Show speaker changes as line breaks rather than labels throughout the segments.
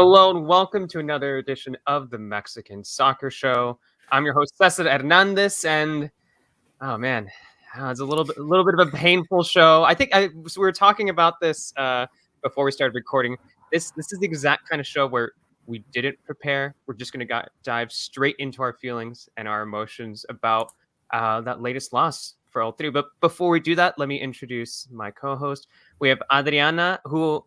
Hello and welcome to another edition of the Mexican Soccer Show. I'm your host Cesar Hernandez, and oh man, it's a little bit of a painful show. So we were talking about this before we started recording. This is the exact kind of show where we didn't prepare. We're just going to dive straight into our feelings and our emotions about that latest loss for all three. But before we do that, let me introduce my co-host. We have Adriana, who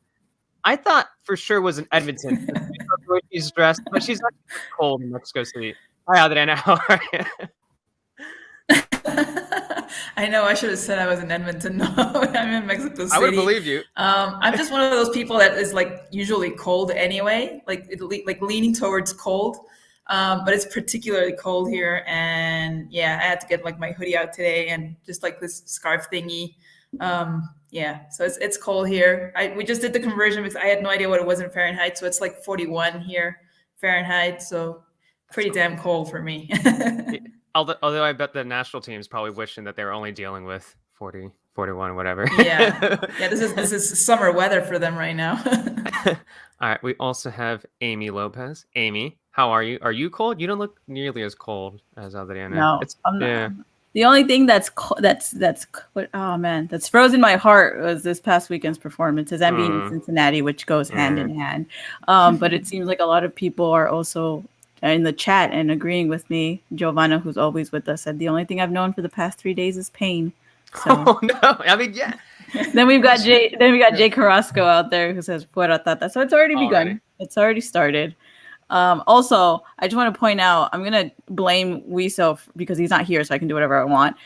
I thought for sure was in Edmonton. The way she's dressed, but she's actually cold in Mexico City. Hi, Adriana. How are you?
I know I should have said I was in Edmonton. No, I'm in Mexico City.
I would have believed you.
I'm just one of those people that is like usually cold anyway, like leaning towards cold. But it's particularly cold here, and yeah, I had to get like my hoodie out today and just like this scarf thingy. Yeah, so it's cold here. We just did the conversion because I had no idea what it was in Fahrenheit, so it's like 41 here Fahrenheit. So pretty damn cold for me.
Although I bet the national team is probably wishing that they were only dealing with 40, 41, whatever.
Yeah. This is summer weather for them right now.
All right. We also have Amy Lopez. Amy, how are you? Are you cold? You don't look nearly as cold as Adriana.
No, I'm not. Yeah. The only thing that's frozen my heart was this past weekend's performance, as I'm being in Cincinnati, which goes hand in hand. But it seems like a lot of people are also in the chat and agreeing with me. Giovanna, who's always with us, said the only thing I've known for the past 3 days is pain. So.
Oh no! I mean, yeah.
Then we've got Jay Carrasco out there who says "Fuera Tata." So it's already begun. It's already started. Also, I just want to point out, I'm going to blame Wiso because he's not here, so I can do whatever I want.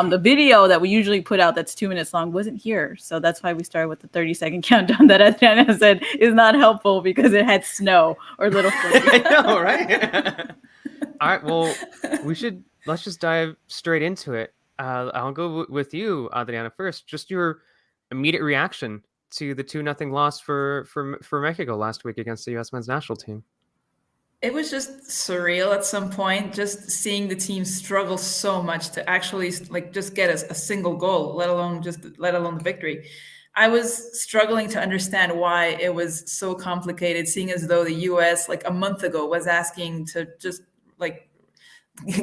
The video that we usually put out that's 2 minutes long wasn't here. So that's why we started with the 30-second countdown that Adriana said is not helpful because it had snow or little
I know, right? All right, well, let's just dive straight into it. I'll go with you, Adriana, first. Just your immediate reaction to the 2-0 loss for Mexico last week against the U.S. men's national team.
It was just surreal at some point, just seeing the team struggle so much to actually like just get a single goal, let alone the victory. I was struggling to understand why it was so complicated, seeing as though the U.S. like a month ago was asking to just like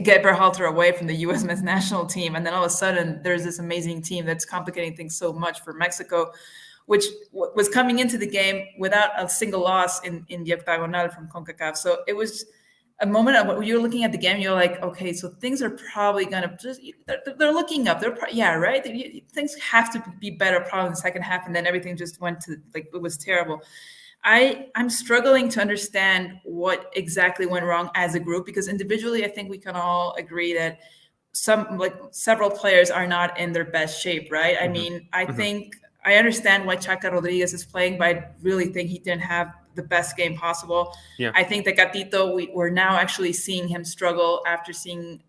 get Berhalter away from the U.S. men's national team, and then all of a sudden there's this amazing team that's complicating things so much for Mexico, which was coming into the game without a single loss in the octagonal from CONCACAF. So it was a moment of when you're looking at the game, you're like, okay, so things are probably going to they're looking up. Right? Things have to be better probably in the second half, and then everything just went to, like, it was terrible. I'm struggling to understand what exactly went wrong as a group, because individually, I think we can all agree that several players are not in their best shape, right? I mean, I think I understand why Chaca Rodriguez is playing, but I really think he didn't have the best game possible. Yeah. I think that Gatito, we're now actually seeing him struggle after seeing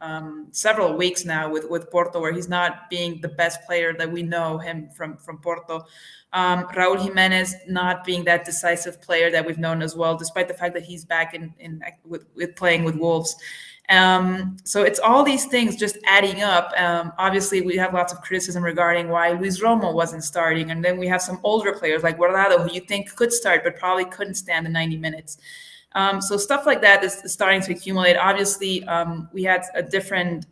several weeks now with Porto, where he's not being the best player that we know him from Porto. Raul Jimenez not being that decisive player that we've known as well, despite the fact that he's back with playing with Wolves. So it's all these things just adding up. Obviously, we have lots of criticism regarding why Luis Romo wasn't starting. And then we have some older players like Guardado, who you think could start, but probably couldn't stand the 90 minutes. So stuff like that is starting to accumulate. Obviously, we had a different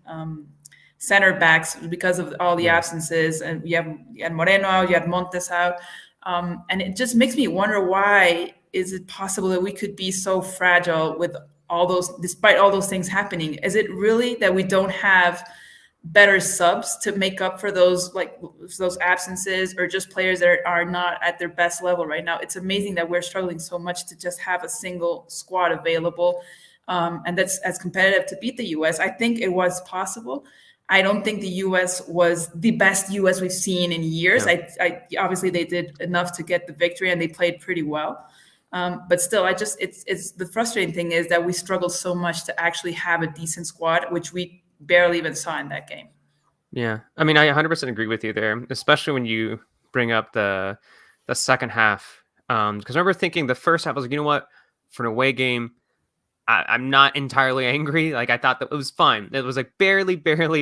center backs because of all the absences. And you had Moreno out, you had Montes out. And it just makes me wonder, why is it possible that we could be so fragile with despite all those things happening? Is it really that we don't have better subs to make up for those absences, or just players that are not at their best level right now? It's amazing that we're struggling so much to just have a single squad available, and that's as competitive to beat the U.S. I think it was possible. I don't think the U.S. was the best U.S. we've seen in years. Yeah. I obviously they did enough to get the victory, and they played pretty well. But still, it's the frustrating thing is that we struggled so much to actually have a decent squad, which we barely even saw in that game.
Yeah, I mean, I 100% agree with you there, especially when you bring up the second half. Because I remember thinking the first half, I was like, you know what, for an away game, I'm not entirely angry. Like, I thought that it was fine. It was like barely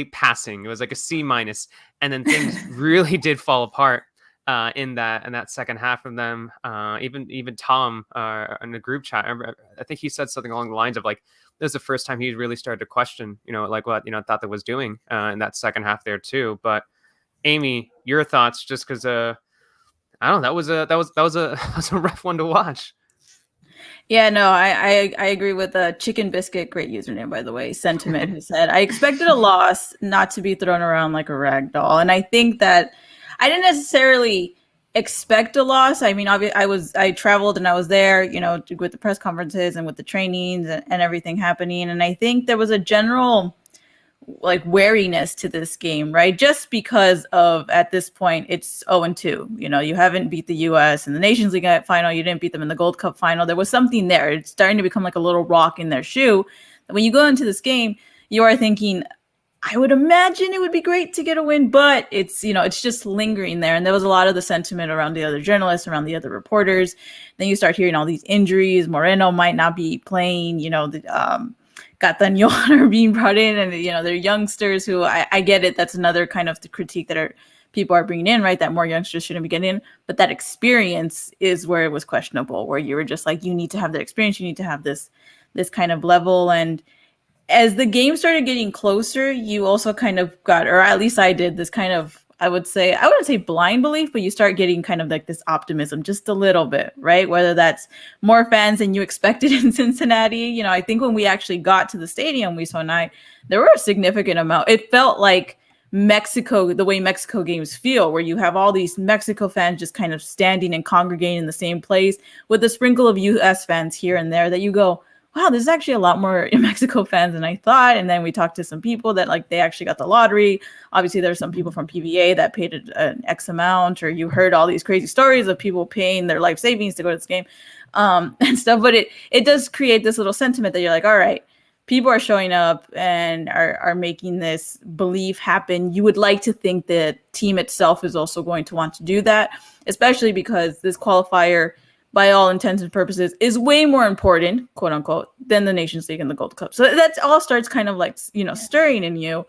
passing. It was like a C-, and then things really did fall apart. in that second half from them. Even Tom in the group chat, I think he said something along the lines of like, this is the first time he really started to question, like what Tata was doing in that second half there too. But Amy, your thoughts, just because I don't know, that was a that was a rough one to watch.
Yeah, no, I agree with Chicken Biscuit, great username by the way, Sentiment, who said, I expected a loss not to be thrown around like a rag doll. And I think that I didn't necessarily expect a loss. I mean, I traveled and I was there, with the press conferences and with the trainings and everything happening. And I think there was a general like wariness to this game, right? Just because of at this point it's 0-2. You haven't beat the US in the Nations League final, you didn't beat them in the Gold Cup final. There was something there. It's starting to become like a little rock in their shoe. When you go into this game, you are thinking, I would imagine it would be great to get a win, but it's just lingering there. And there was a lot of the sentiment around the other journalists, around the other reporters. Then you start hearing all these injuries. Moreno might not be playing, Gatañón are being brought in, and they're youngsters who I get it. That's another kind of the critique that people are bringing in, right? That more youngsters shouldn't be getting in, but that experience is where it was questionable. Where you were just like, you need to have the experience, you need to have this kind of level. And as the game started getting closer, you also kind of got, or at least I did, this kind of, I wouldn't say blind belief, but you start getting kind of like this optimism just a little bit, right? Whether that's more fans than you expected in Cincinnati. I think when we actually got to the stadium, there were a significant amount. It felt like Mexico, the way Mexico games feel, where you have all these Mexico fans just kind of standing and congregating in the same place with a sprinkle of US fans here and there that you go, wow, there's actually a lot more Mexico fans than I thought. And then we talked to some people that like they actually got the lottery. Obviously, there's some people from PBA that paid an X amount, or you heard all these crazy stories of people paying their life savings to go to this game and stuff. But it does create this little sentiment that you're like, all right, people are showing up and are making this belief happen. You would like to think the team itself is also going to want to do that, especially because this qualifier, by all intents and purposes, is way more important, quote unquote, than the Nations League and the Gold Cup. So that all starts kind of like, stirring in you.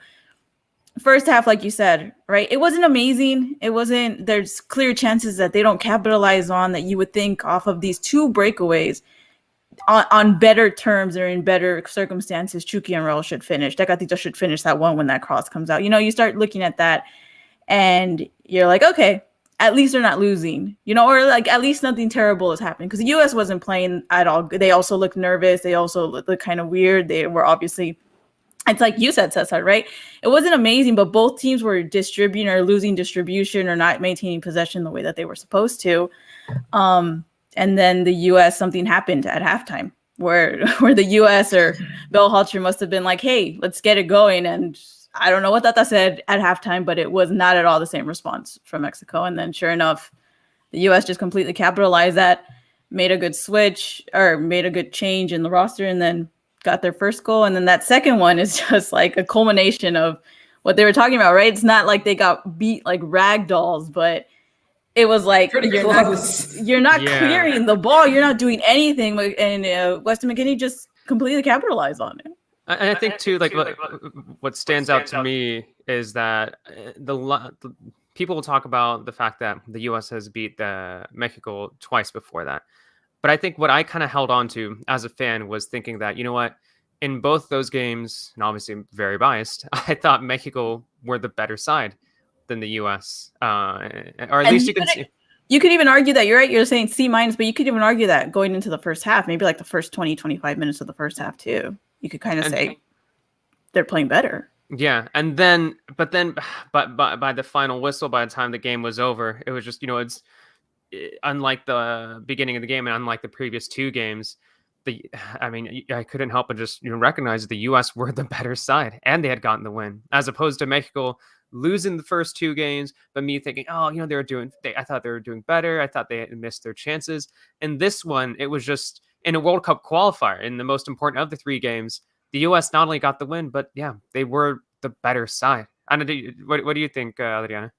First half, like you said, right? It wasn't amazing. There's clear chances that they don't capitalize on, that you would think off of these two breakaways on better terms or in better circumstances, Chucky and Raul should finish. Tecatito should finish that one when that cross comes out. You start looking at that and you're like, okay, at least they're not losing, or like at least nothing terrible is happening, because the U.S. wasn't playing at all. They also looked nervous. They also looked kind of weird. They were obviously, it's like you said, Cesar, right? It wasn't amazing, but both teams were distributing or losing distribution or not maintaining possession the way that they were supposed to. And then the U.S., something happened at halftime where the U.S. or Bill Halter must have been like, hey, let's get it going. And I don't know what Tata said at halftime, but it was not at all the same response from Mexico. And then sure enough, the U.S. just completely capitalized that, made a good switch or made a good change in the roster, and then got their first goal. And then that second one is just like a culmination of what they were talking about, right? It's not like they got beat like rag dolls, but it was like you're not clearing the ball. You're not doing anything. And Weston McKennie just completely capitalized on it.
And I think too, like what stands out to me is that the people will talk about the fact that the U.S. has beat Mexico twice before that. But I think what I kind of held on to as a fan was thinking that, what, in both those games, and obviously I'm very biased, I thought Mexico were the better side than the U.S. Or at least you can see.
You could even argue that, you're right, you're saying C-, but you could even argue that going into the first half, maybe like the first 20, 25 minutes of the first half too. You could kind of say they're playing better. Yeah.
And then, but by the final whistle, by the time the game was over, it was just, it's unlike the beginning of the game and unlike the previous two games, I couldn't help but just, recognize that the U.S. were the better side and they had gotten the win, as opposed to Mexico losing the first two games, but me thinking, I thought they were doing better. I thought they had missed their chances. And this one, it was just, in a World Cup qualifier, in the most important of the three games, the U.S. not only got the win, but they were the better side. What do you think, Adriana?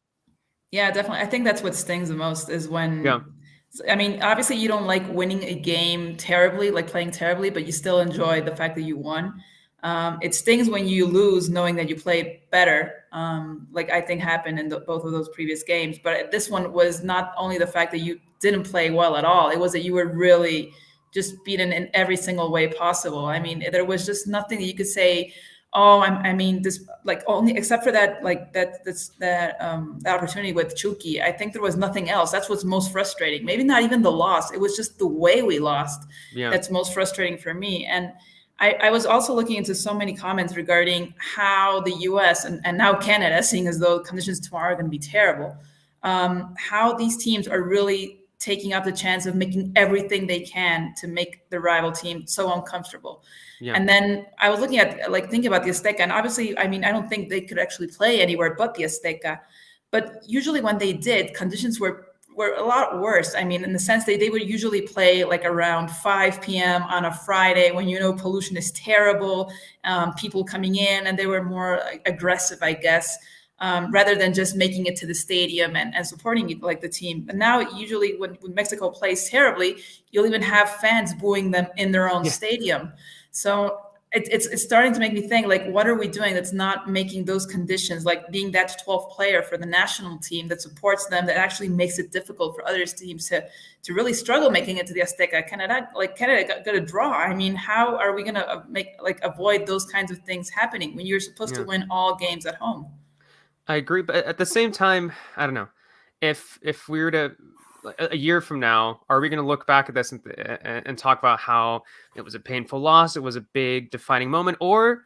Yeah, definitely. I think that's what stings the most is when, obviously you don't like winning a game terribly, like playing terribly, but you still enjoy the fact that you won. It stings when you lose, knowing that you played better, like I think happened in both of those previous games. But this one was not only the fact that you didn't play well at all; it was that you were really just beaten in every single way possible. I mean, there was just nothing that you could say. Oh, I mean, this like only except for that, like that opportunity with Chucky. I think there was nothing else. That's what's most frustrating. Maybe not even the loss. It was just the way we lost.
Yeah.
That's most frustrating for me. And I was also looking into so many comments regarding how the U.S. and now Canada, seeing as though conditions tomorrow are going to be terrible, how these teams are really taking up the chance of making everything they can to make the rival team so uncomfortable.
Yeah.
And then I was looking at, like, thinking about the Azteca, and obviously, I mean, I don't think they could actually play anywhere but the Azteca. But usually when they did, conditions were a lot worse. I mean, in the sense that they would usually play like around 5 p.m. on a Friday when, pollution is terrible, people coming in, and they were more aggressive, I guess, rather than just making it to the stadium and supporting it like the team. But now usually when Mexico plays terribly, you'll even have fans booing them in their own stadium. So it's starting to make me think, like, what are we doing that's not making those conditions, like being that 12th player for the national team that supports them, that actually makes it difficult for other teams to really struggle making it to the Azteca? Canada got a draw. I mean, how are we going to avoid those kinds of things happening when you're supposed to win all games at home?
I agree, but at the same time, I don't know. If we were to, a year from now, are we going to look back at this and talk about how it was a painful loss, it was a big defining moment, or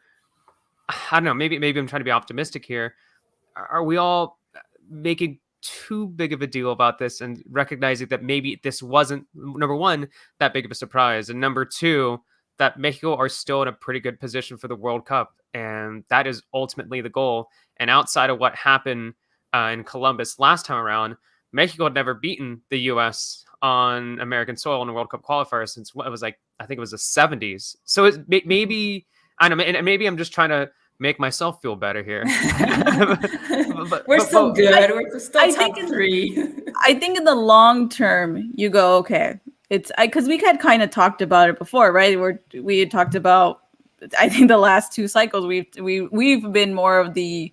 I don't know, maybe I'm trying to be optimistic here. Are we all making too big of a deal about this and recognizing that maybe this wasn't, number one, that big of a surprise, and number two, that Mexico are still in a pretty good position for the World Cup, and that is ultimately the goal. And outside of what happened in Columbus last time around, Mexico had never beaten the U.S. on American soil in a World Cup qualifier since what it was, like, I think it was the 70s. So it's maybe, I don't know, and maybe I'm just trying to make myself feel better here.
We're still good. We're still top three.
I think in the long term, you go, okay, it's because we had kind of talked about it before, right? We had talked about, I think the last two cycles we've been more of the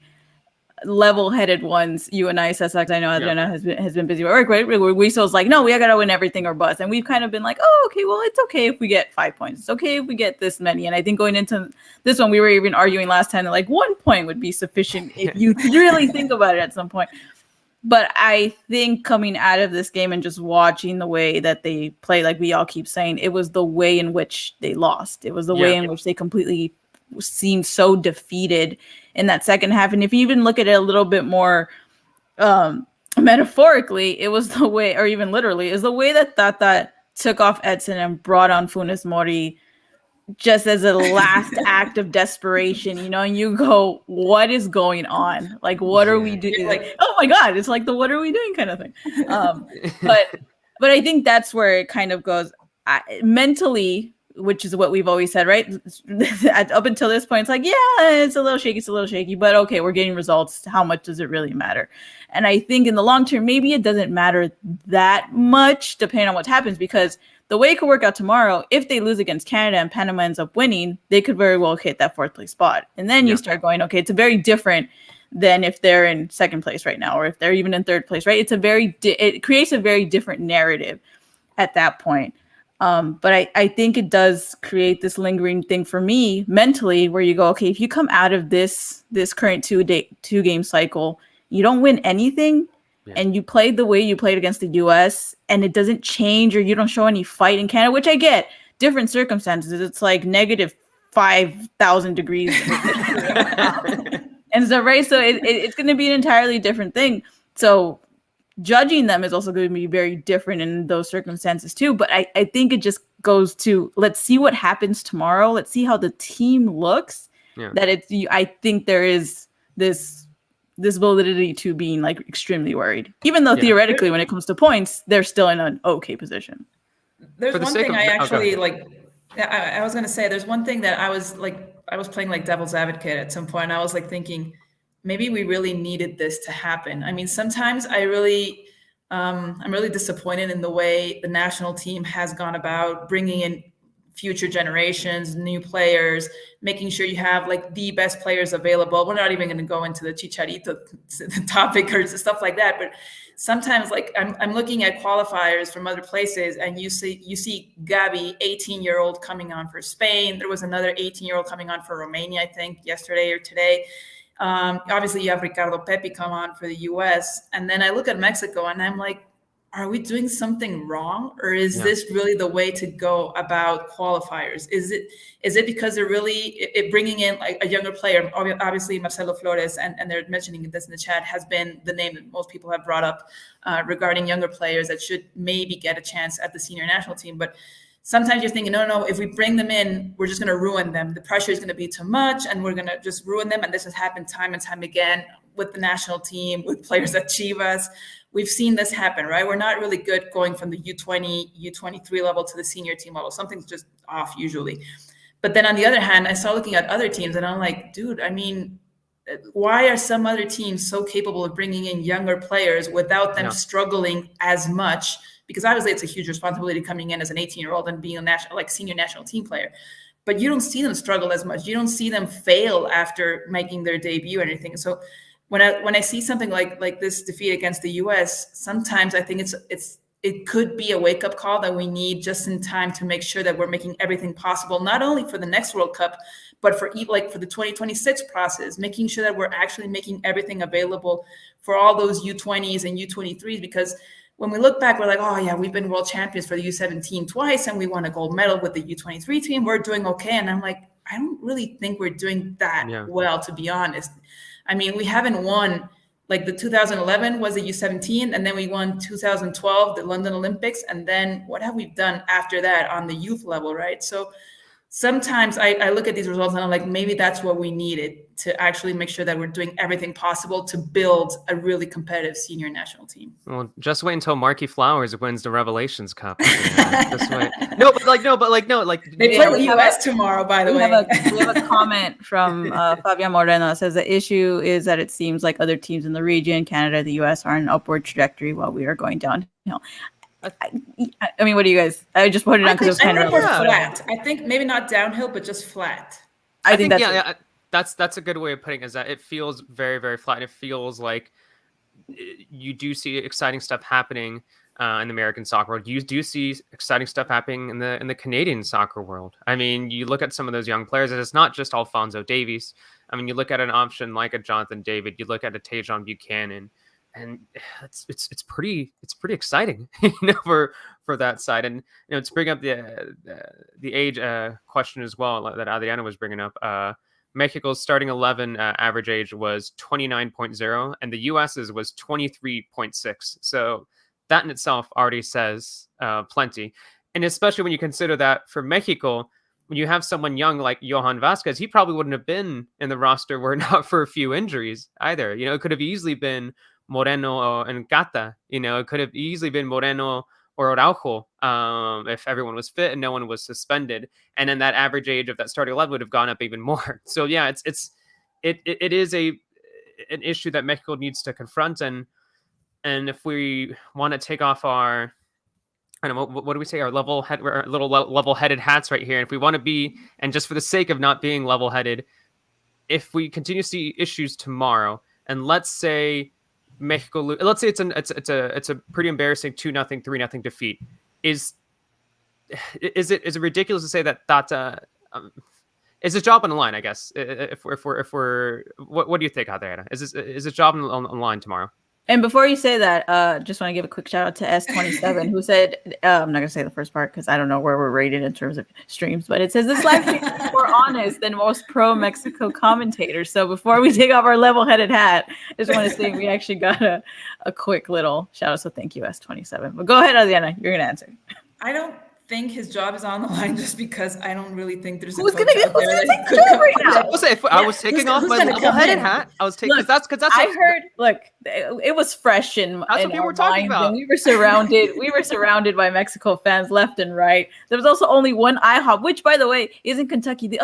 level-headed ones. You and I, Cesar, I know Adriana has been busy at work, right? We still like, no, we gotta win everything or bust, and we've kind of been like, oh, okay, well, it's okay if we get 5 points. It's okay if we get this many. And I think going into this one, we were even arguing last time that like 1 point would be sufficient if you really think about it at some point. But I think coming out of this game and just watching the way that they play, like we all keep saying, it was the way in which they lost. It was the way in which they completely seemed so defeated in that second half. And if you even look at it a little bit more metaphorically, it was the way, or even literally, is the way that Tata took off Edson and brought on Funes Mori just as a last act of desperation, and you go, what is going on? Like, what are we doing? Like, oh my God, it's like the what are we doing kind of thing. But I think that's where it kind of goes mentally, which is what we've always said, right? Up until this point, it's like, yeah, it's a little shaky, but okay, we're getting results. How much does it really matter? And I think in the long term, maybe it doesn't matter that much depending on what happens, because the way it could work out tomorrow, if they lose against Canada and Panama ends up winning, they could very well hit that 4th place spot. And then you start going, okay, it's a very different than if they're in 2nd place right now, or if they're even in 3rd place, right? It's it creates a very different narrative at that point. But I think it does create this lingering thing for me mentally, where you go, okay, if you come out of this current 2-game cycle, you don't win anything, and you played the way you played against the U.S., and it doesn't change, or you don't show any fight in Canada, which I get, different circumstances. It's like negative 5,000 degrees. And so, right, so it's going to be an entirely different thing. So judging them is also going to be very different in those circumstances too. But I think it just goes to, let's see what happens tomorrow. Let's see how the team looks. I think there is this validity to being like extremely worried, even though theoretically when it comes to points, they're still in an okay position.
There's one thing I actually I was going to say, there's one thing that I was playing like devil's advocate at some point. I was like thinking, maybe we really needed this to happen. I mean, sometimes I'm really disappointed in the way the national team has gone about bringing in future generations, new players, making sure you have like the best players available. We're not even going to go into the Chicharito topic or stuff like that, but sometimes like I'm looking at qualifiers from other places, and you see Gavi, 18-year-old coming on for Spain. There was another 18-year-old coming on for Romania, I think yesterday or today. Obviously you have Ricardo Pepi come on for the US. And then I look at Mexico and I'm like, are we doing something wrong? Or is this really the way to go about qualifiers? Is it because they're really bringing in like a younger player? Obviously Marcelo Flores, and they're mentioning this in the chat, has been the name that most people have brought up regarding younger players that should maybe get a chance at the senior national team. But sometimes you're thinking, no, if we bring them in, we're just going to ruin them. The pressure is going to be too much, and we're going to just ruin them. And this has happened time and time again with the national team, with players at Chivas. We've seen this happen, right? We're not really good going from the U20, U23 level to the senior team level. Something's just off usually. But then on the other hand, I saw looking at other teams, and I'm like, dude, I mean, why are some other teams so capable of bringing in younger players without them struggling as much? Because obviously it's a huge responsibility coming in as an 18-year-old and being a national, like senior national team player. But you don't see them struggle as much. You don't see them fail after making their debut or anything. So when I see something like this defeat against the US, sometimes I think it could be a wake-up call that we need just in time to make sure that we're making everything possible, not only for the next World Cup, but for the 2026 process, making sure that we're actually making everything available for all those U20s and U23s. Because when we look back, we're like, oh yeah, we've been world champions for the U17 twice, and we won a gold medal with the U23 team. We're doing okay. And I'm like, I don't really think we're doing that well, to be honest. I mean, we haven't won, like the 2011 was the U17, and then we won 2012, the London Olympics. And then what have we done after that on the youth level, right? So sometimes I look at these results and I'm like, maybe that's what we needed to actually make sure that we're doing everything possible to build a really competitive senior national team.
Well, just wait until Marky Flowers wins the Revelations Cup. Just wait. No.
They play the US tomorrow, by the way.
We have a comment from Fabian Moreno that says the issue is that it seems like other teams in the region, Canada, the US, are on an upward trajectory while we are going downhill. I mean, what do you guys? I just put it on because it was kind of
flat. I think maybe not downhill, but just flat.
I think that's a good way of putting it. Is that it feels very, very flat. It feels like you do see exciting stuff happening in the American soccer world. You do see exciting stuff happening in the Canadian soccer world. I mean, you look at some of those young players, and it's not just Alphonso Davies. I mean, you look at an option like a Jonathan David. You look at a Tajon Buchanan. And it's pretty exciting, for that side. And to bring up the age question as well that Adriana was bringing up. Mexico's starting 11 average age was 29.0, and the US's was 23.6. So that in itself already says plenty. And especially when you consider that for Mexico, when you have someone young like Johan Vasquez, he probably wouldn't have been in the roster were it not for a few injuries either. It could have easily been Moreno and Cata. It could have easily been Moreno or Araujo if everyone was fit and no one was suspended, and then that average age of that starting 11 would have gone up even more. So yeah, it is an issue that Mexico needs to confront, and if we want to take off our, I don't know, what do we say, our little level-headed hats right here, and if we want to be, and just for the sake of not being level-headed, if we continue to see issues tomorrow, and let's say Mexico, let's say it's a pretty embarrassing 2-0, 3-0 defeat. Is it ridiculous to say that Tata is his job on the line? I guess if we're what do you think, Adriana? Is his job on the line tomorrow?
And before you say that, just want to give a quick shout out to S27 who said, I'm not going to say the first part because I don't know where we're rated in terms of streams, but it says this live stream is more honest than most pro-Mexico commentators. So before we take off our level-headed hat, I just want to say we actually got a quick little shout out. So thank you, S27. But go ahead, Adriana. You're going to answer.
I don't think his job is on the line just because I don't really think there's
who's going to take the job right now?
I was taking off my level-headed hat. I was taking because that's.
I heard. Look, it was fresh in.
That's what people were talking about.
We were surrounded. We were surrounded by Mexico fans left and right. There was also only one IHOP, which, by the way, is in Kentucky.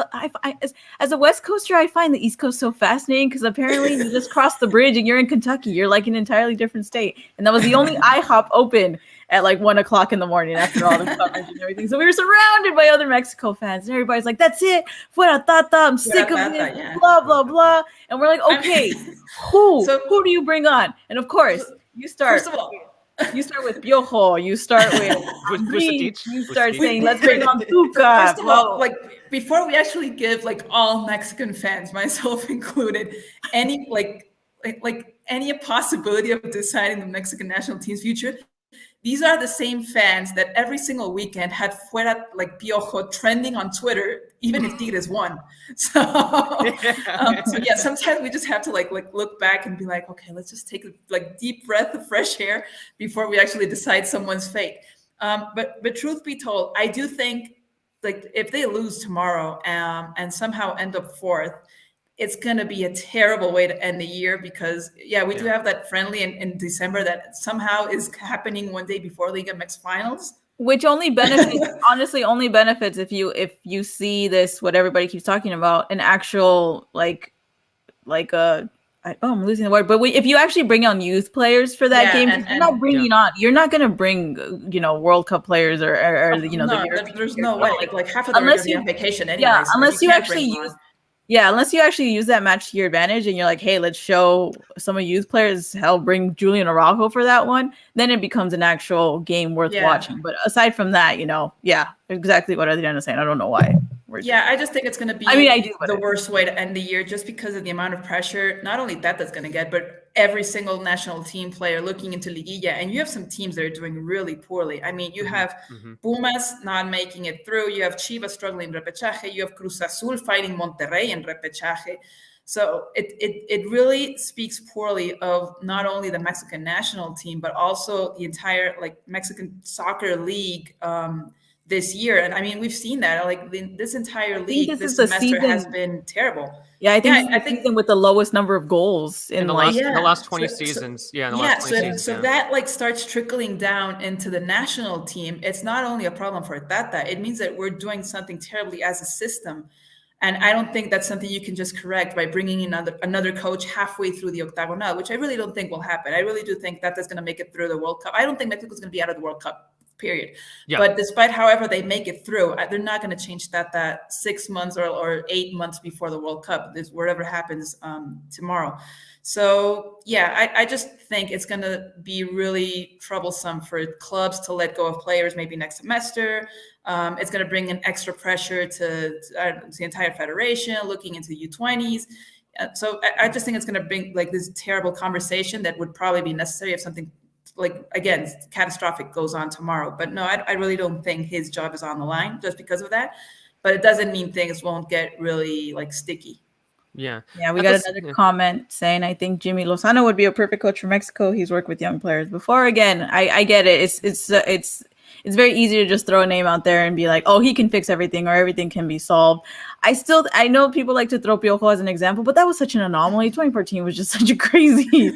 As a West Coaster, I find the East Coast so fascinating because apparently you just cross the bridge and you're in Kentucky. You're like an entirely different state, and that was the only IHOP open. at like 1 o'clock in the morning after all the coverage and everything. So we were surrounded by other Mexico fans, and everybody's like, "That's it, fuera Tata, I'm sick of this, blah blah blah." And we're like, "Okay, who do you bring on?" And of course, you start.
First of all,
you start with Piojo. You start with you start saying, "Let's bring on Tuca."
First of all, like before we actually give like all Mexican fans, myself included, any like any possibility of deciding the Mexican national team's future, these are the same fans that every single weekend had fuera like Piojo trending on Twitter, even if Tigres won. So, yeah, sometimes we just have to like look back and be like, okay, let's just take a like deep breath of fresh air before we actually decide someone's fate. But truth be told, I do think like if they lose tomorrow and somehow end up fourth, it's going to be a terrible way to end the year because, we do have that friendly in December that somehow is happening one day before Liga MX finals.
Which only benefits, honestly, only benefits if you see this, what everybody keeps talking about, an actual, I'm losing the word, but if you actually bring on youth players for that game, you're not bringing on, you're not going to bring, World Cup players or
there's no way. Like half of them are going to be on vacation anyway.
Yeah, unless you actually use. Yeah, unless you actually use that match to your advantage and you're like, hey, let's show some of youth players, bring Julian Araujo for that one, then it becomes an actual game worth watching. But aside from that, exactly what Adriana's saying. I don't know why.
I just think it's going to be the worst way to end the year just because of the amount of pressure, not only that's going to get, but every single national team player looking into Liguilla. And you have some teams that are doing really poorly. I mean, you have Pumas not making it through. You have Chivas struggling in repechaje. You have Cruz Azul fighting Monterrey in repechaje. So it really speaks poorly of not only the Mexican national team, but also the entire Mexican soccer league this year. And I mean, we've seen that this entire league this semester has been terrible.
Yeah, I think it's the season with the lowest number of goals in
the last 20 seasons.
So that starts trickling down into the national team. It's not only a problem for Tata. It means that we're doing something terribly as a system. And I don't think that's something you can just correct by bringing in another coach halfway through the octagonal, which I really don't think will happen. I really do think Tata's going to make it through the World Cup. I don't think Mexico's going to be out of the World Cup. Period. Yeah. But despite however they make it through, they're not going to change that 6 months or 8 months before the World Cup, whatever happens tomorrow. So, I just think it's going to be really troublesome for clubs to let go of players maybe next semester. It's going to bring in extra pressure to the entire federation looking into U20s. So I just think it's going to bring this terrible conversation that would probably be necessary if something again, catastrophic goes on tomorrow. But no, I really don't think his job is on the line just because of that. But it doesn't mean things won't get really sticky.
Yeah, we got another comment saying, I think Jimmy Lozano would be a perfect coach for Mexico. He's worked with young players before. Again, I get it. It's very easy to just throw a name out there and be like, oh, he can fix everything or everything can be solved. I know people like to throw Piojo as an example, but that was such an anomaly. 2014 was just such a crazy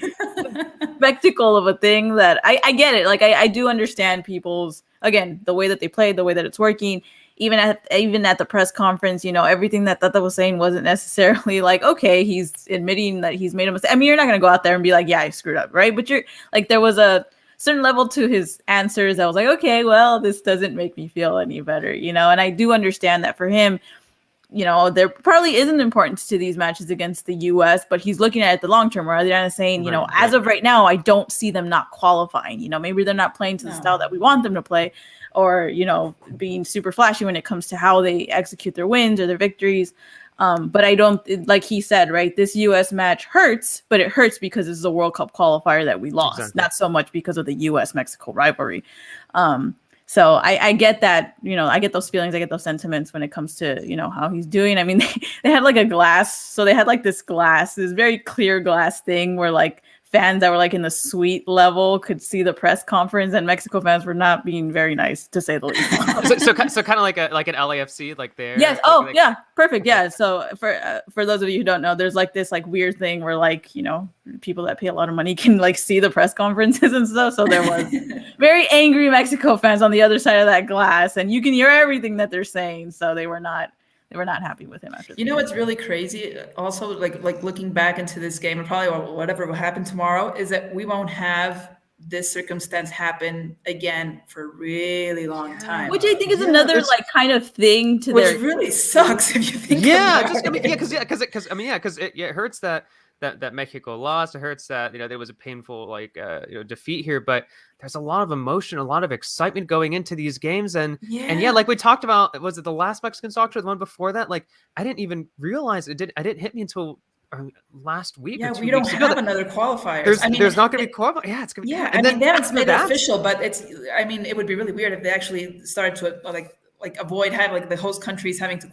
spectacle of a thing that I get it. I do understand people's, again, the way that they play, the way that it's working. Even at the press conference, everything that Tata was saying wasn't necessarily okay, he's admitting that he's made a mistake. I mean, you're not going to go out there and be like, yeah, I screwed up, right? But you're there was a certain level to his answers. I was like, okay, well, this doesn't make me feel any better, and I do understand that for him, there probably is an importance to these matches against the U.S., but he's looking at it the long term, where Adriana is saying, as of right now, I don't see them not qualifying. Maybe they're not playing to the style that we want them to play, or, being super flashy when it comes to how they execute their wins or their victories. But I don't, like he said, right, this U.S. match hurts, but it hurts because this is a World Cup qualifier that we lost, not so much because of the U.S.-Mexico rivalry. So I get that, I get those feelings, I get those sentiments when it comes to, how he's doing. I mean, they had a glass. So they had this very clear glass thing where fans that were in the suite level could see the press conference, and Mexico fans were not being very nice, to say the least.
so kind of like an LAFC there.
Yes. Yeah. Perfect. Yeah. So for those of you who don't know, there's this weird thing where people that pay a lot of money can see the press conferences and stuff. So there was very angry Mexico fans on the other side of that glass, and you can hear everything that they're saying. So they were not happy with him after.
What's really crazy also, looking back into this game, and probably whatever will happen tomorrow, is that we won't have this circumstance happen again for a really long time.
Which I think is another like kind of thing to
which really sucks if you think about it.
Because it hurts that Mexico lost. It hurts that there was a painful defeat here, but there's a lot of emotion, a lot of excitement going into these games, and like we talked about, was it the last Mexican soccer, the one before that? Like I didn't even realize it didn't hit me until last week.
Yeah,
or 2
we don't
weeks
have
ago.
another qualifier.
There's not going to be qualifier. Yeah, it's going to be.
Yeah,
and then
they haven't made it official, but it would be really weird if they actually started to like avoid having like the host countries having to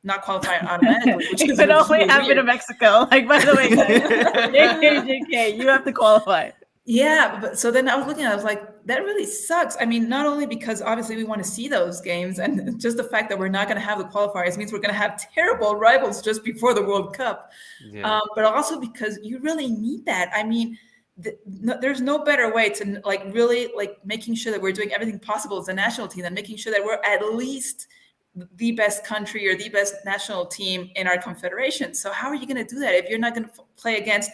not qualify automatically, which
it could only happen in Mexico. Like, by the way, JK, you have to qualify.
Yeah, but so then I was looking at it, I was like, that really sucks. I mean, not only because obviously we want to see those games, and just the fact that we're not going to have the qualifiers means we're going to have terrible rivals just before the World Cup. Yeah. But also because you really need that. I mean, there's no better way to really making sure that we're doing everything possible as a national team and making sure that we're at least the best country or the best national team in our confederation. So how are you going to do that if you're not going to play against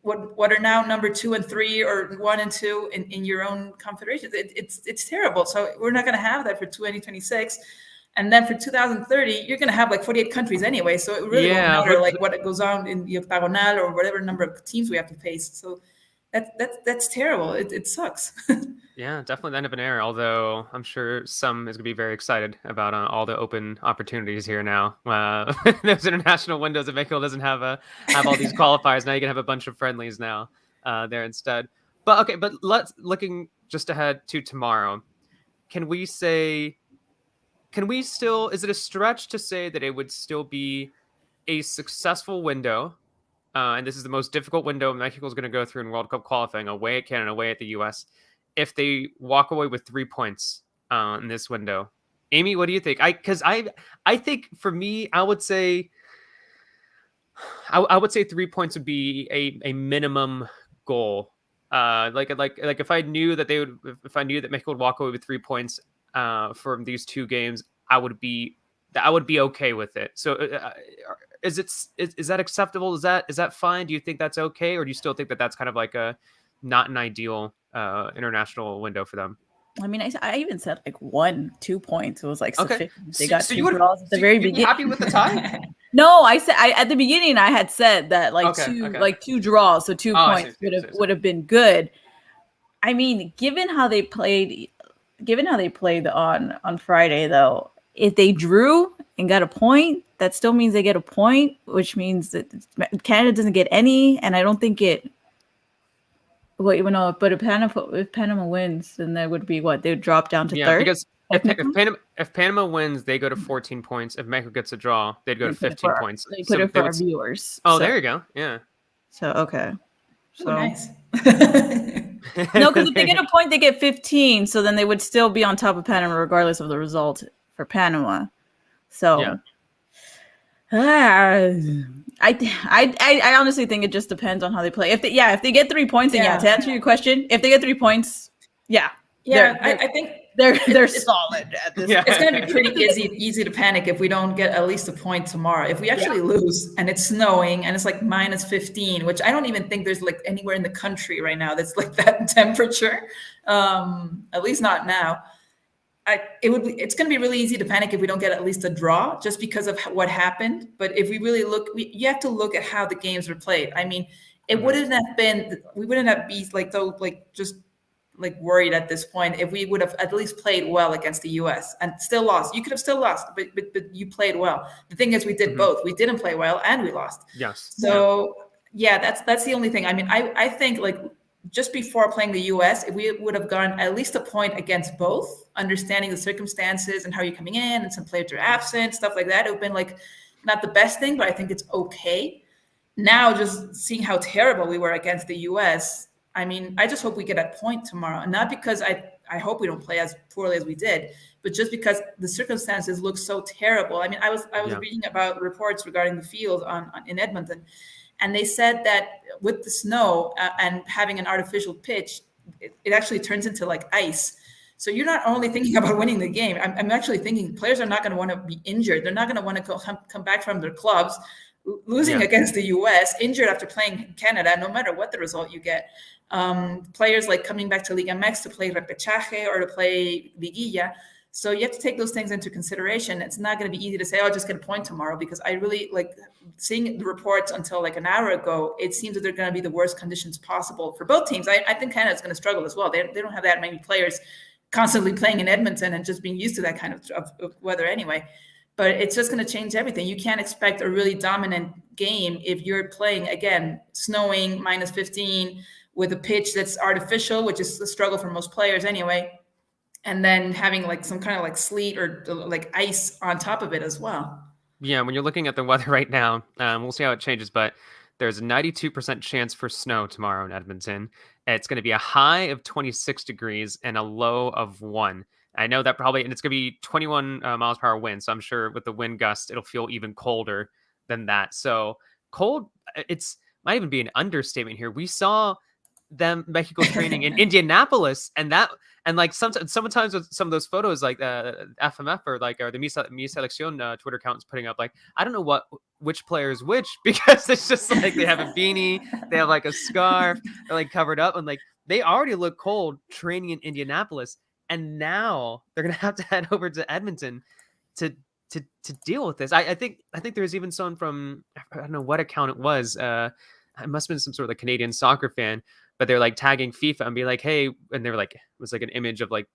what are now number 2 and 3 or 1 and 2 in your own confederation? It's terrible. So we're not going to have that for 2026. And then for 2030, you're going to have 48 countries anyway. So it really won't matter what goes on in the octagonal or whatever number of teams we have to face. So that's terrible. It sucks.
Yeah, definitely the end of an era. Although I'm sure some is going to be very excited about all the open opportunities here now. Those international windows that Mexico doesn't have all these qualifiers. Now you can have a bunch of friendlies now there instead. But looking just ahead to tomorrow, is it a stretch to say that it would still be a successful window? And this is the most difficult window Mexico is going to go through in World Cup qualifying, away at Canada, away at the U.S., if they walk away with 3 points in this window. Amy, what do you think? I think for me, I would say 3 points would be a minimum goal. If I knew that Mexico would walk away with 3 points from these 2 games, I would be okay with it. So is that acceptable? Is that fine? Do you think that's okay, or do you still think that that's kind of like a not an ideal international window for them?
I mean, I even said 1-2 points. It was sufficient. They got
so
2 draws at the very beginning.
Happy with the tie?
No, I said at the beginning I had said that 2 draws, so 2 points would have been good. I mean, given how they played on Friday, though, if they drew and got a point, that still means they get a point, which means that Canada doesn't get any, and I don't think it. But if Panama wins, then that would be what they would drop down to third.
Because if Panama wins, they go to 14 points. If Mexico gets a draw, they'd go to 15 points.
They put it for our viewers.
Oh, there you go. Yeah.
So okay. So
nice.
No, because if they get a point, they get 15. So then they would still be on top of Panama, regardless of the result for Panama. So. Yeah. I honestly think it just depends on how they play. If they get 3 points, then to answer your question, if they get 3 points,
I think
they're solid at this.
It's going to be pretty easy to panic if we don't get at least a point tomorrow. If we actually lose and it's snowing and it's minus 15, which I don't even think there's anywhere in the country right now that's that temperature, at least not now. It's going to be really easy to panic if we don't get at least a draw, just because of what happened. But if we really look, you have to look at how the games were played. I mean, we wouldn't have been worried at this point if we would have at least played well against the U.S. and still lost. You could have still lost, but you played well. The thing is, we did both. We didn't play well and we lost.
Yes.
So that's the only thing. I mean, I think just before playing the U.S., if we would have gotten at least a point against both, understanding the circumstances and how you're coming in and some players are absent, stuff like that, it would have been not the best thing, but I think it's okay. Now, just seeing how terrible we were against the U.S., I mean, I just hope we get a point tomorrow. And not because I hope we don't play as poorly as we did, but just because the circumstances look so terrible. I mean, I was reading about reports regarding the field in Edmonton, and they said that with the snow and having an artificial pitch, it actually turns into ice. So you're not only thinking about winning the game. I'm actually thinking players are not going to want to be injured. They're not going to want to come back from their clubs losing against the US, injured after playing in Canada, no matter what the result you get. Players like coming back to Liga MX to play repechaje or to play liguilla. So you have to take those things into consideration. It's not going to be easy to say, "Oh, I'll just get a point tomorrow," because I really like seeing the reports until like an hour ago. It seems that they're going to be the worst conditions possible for both teams. I think Canada's going to struggle as well. They don't have that many players constantly playing in Edmonton and just being used to that kind of weather anyway. But it's just going to change everything. You can't expect a really dominant game if you're playing, again, snowing, minus 15, with a pitch that's artificial, which is a struggle for most players anyway, and then having like some kind of like sleet or like ice on top of it as well.
Yeah, when you're looking at the weather right now, we'll see how it changes, but there's a 92% chance for snow tomorrow in Edmonton. It's going to be a high of 26 degrees and a low of 1. I know that probably, and it's going to be 21 miles per hour wind, so I'm sure with the wind gust, it'll feel even colder than that. So cold, it's might even be an understatement here. We saw Mexico training in Indianapolis, and like sometimes with some of those photos, like FMF or the Mi Selección Twitter account is putting up, like, I don't know which player is which, because it's just like they have a beanie, they have like a scarf, they're like covered up, and like they already look cold training in Indianapolis, and now they're gonna have to head over to Edmonton to deal with this. I think there's even someone from, I don't know what account it was. It must have been some sort of like Canadian soccer fan, but they're like tagging FIFA and be like, hey, and they were like, it was like an image of like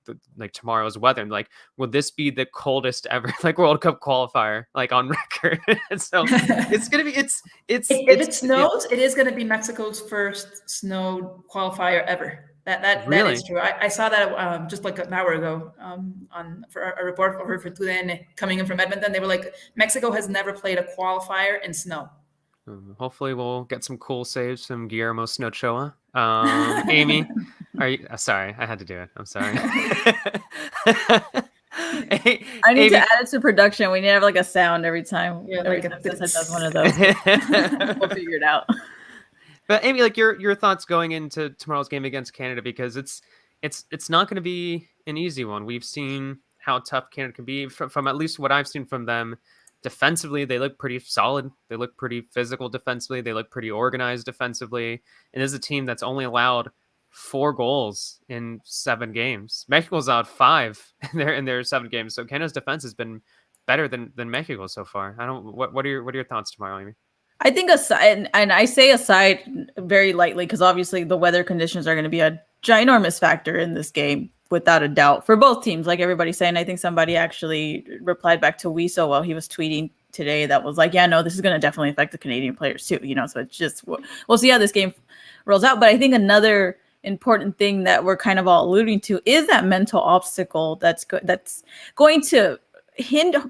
tomorrow's weather, and like, will this be the coldest ever like World Cup qualifier like on record? And so it's gonna be if it
snows, it is gonna be Mexico's first snow qualifier ever. That
really?
is true. I saw that just like an hour ago for a report for TUDN coming in from Edmonton. They were like, Mexico has never played a qualifier in snow.
Hopefully we'll get some cool saves from Guillermo Snochoa. Amy, are you sorry, I had to do it. I'm sorry.
I need to add it to production. We need to have like a sound every time.
Yeah,
every time Cesar does one of those. We'll figure it out.
But Amy, like your thoughts going into tomorrow's game against Canada, because it's not going to be an easy one. We've seen how tough Canada can be from at least what I've seen from them. Defensively, they look pretty solid. They look pretty physical defensively. They look pretty organized defensively. And this is a team that's only allowed 4 goals in 7 games. Mexico's allowed 5 in their 7 games. So Canada's defense has been better than Mexico so far. What are your thoughts tomorrow, Amy?
I think aside, and I say aside very lightly, because obviously the weather conditions are going to be a ginormous factor in this game, without a doubt, for both teams, like everybody's saying. I think somebody actually replied back to Wiso while he was tweeting today that was like, yeah, no, this is going to definitely affect the Canadian players too, so it's just, we'll see how this game rolls out. But I think another important thing that we're kind of all alluding to is that mental obstacle that's going to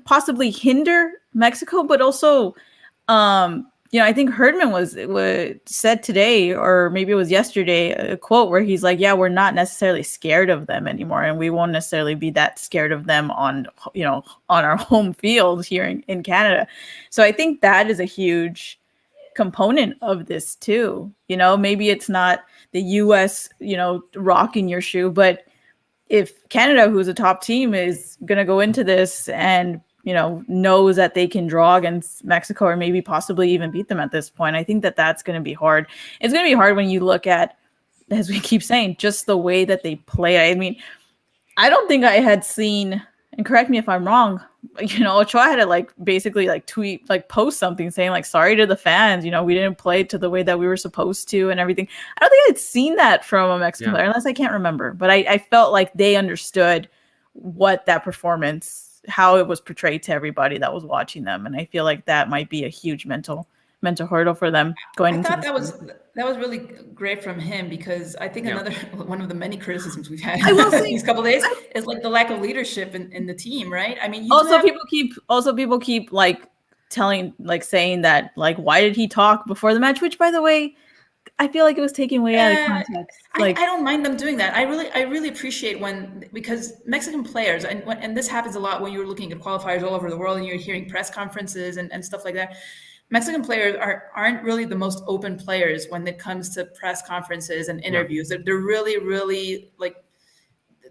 possibly hinder Mexico, but also I think Herdman was said today, or maybe it was yesterday, a quote where he's like, yeah, we're not necessarily scared of them anymore, and we won't necessarily be that scared of them on our home field here in Canada. So I think that is a huge component of this too. Maybe it's not the US, rocking your shoe, but if Canada, who's a top team, is going to go into this and knows that they can draw against Mexico, or maybe possibly even beat them at this point, I think that's going to be hard. It's going to be hard when you look at, as we keep saying, just the way that they play. I mean, I don't think I had seen, and correct me if I'm wrong, Ochoa had to basically tweet, post something saying sorry to the fans, we didn't play to the way that we were supposed to and everything. I don't think I'd seen that from a Mexican player, unless I can't remember, but I felt like they understood what that performance, how it was portrayed to everybody that was watching them. And I feel like that might be a huge mental hurdle for them going into
this. That was really great from him, because I think another one of the many criticisms we've had these couple of days is the lack of leadership in the team, right? I mean,
people keep saying that why did he talk before the match, which by the way, I feel like it was taken way out of context.
I don't mind them doing that. I really appreciate because Mexican players, and this happens a lot when you're looking at qualifiers all over the world and you're hearing press conferences and stuff like that. Mexican players aren't really the most open players when it comes to press conferences and interviews. They're really, really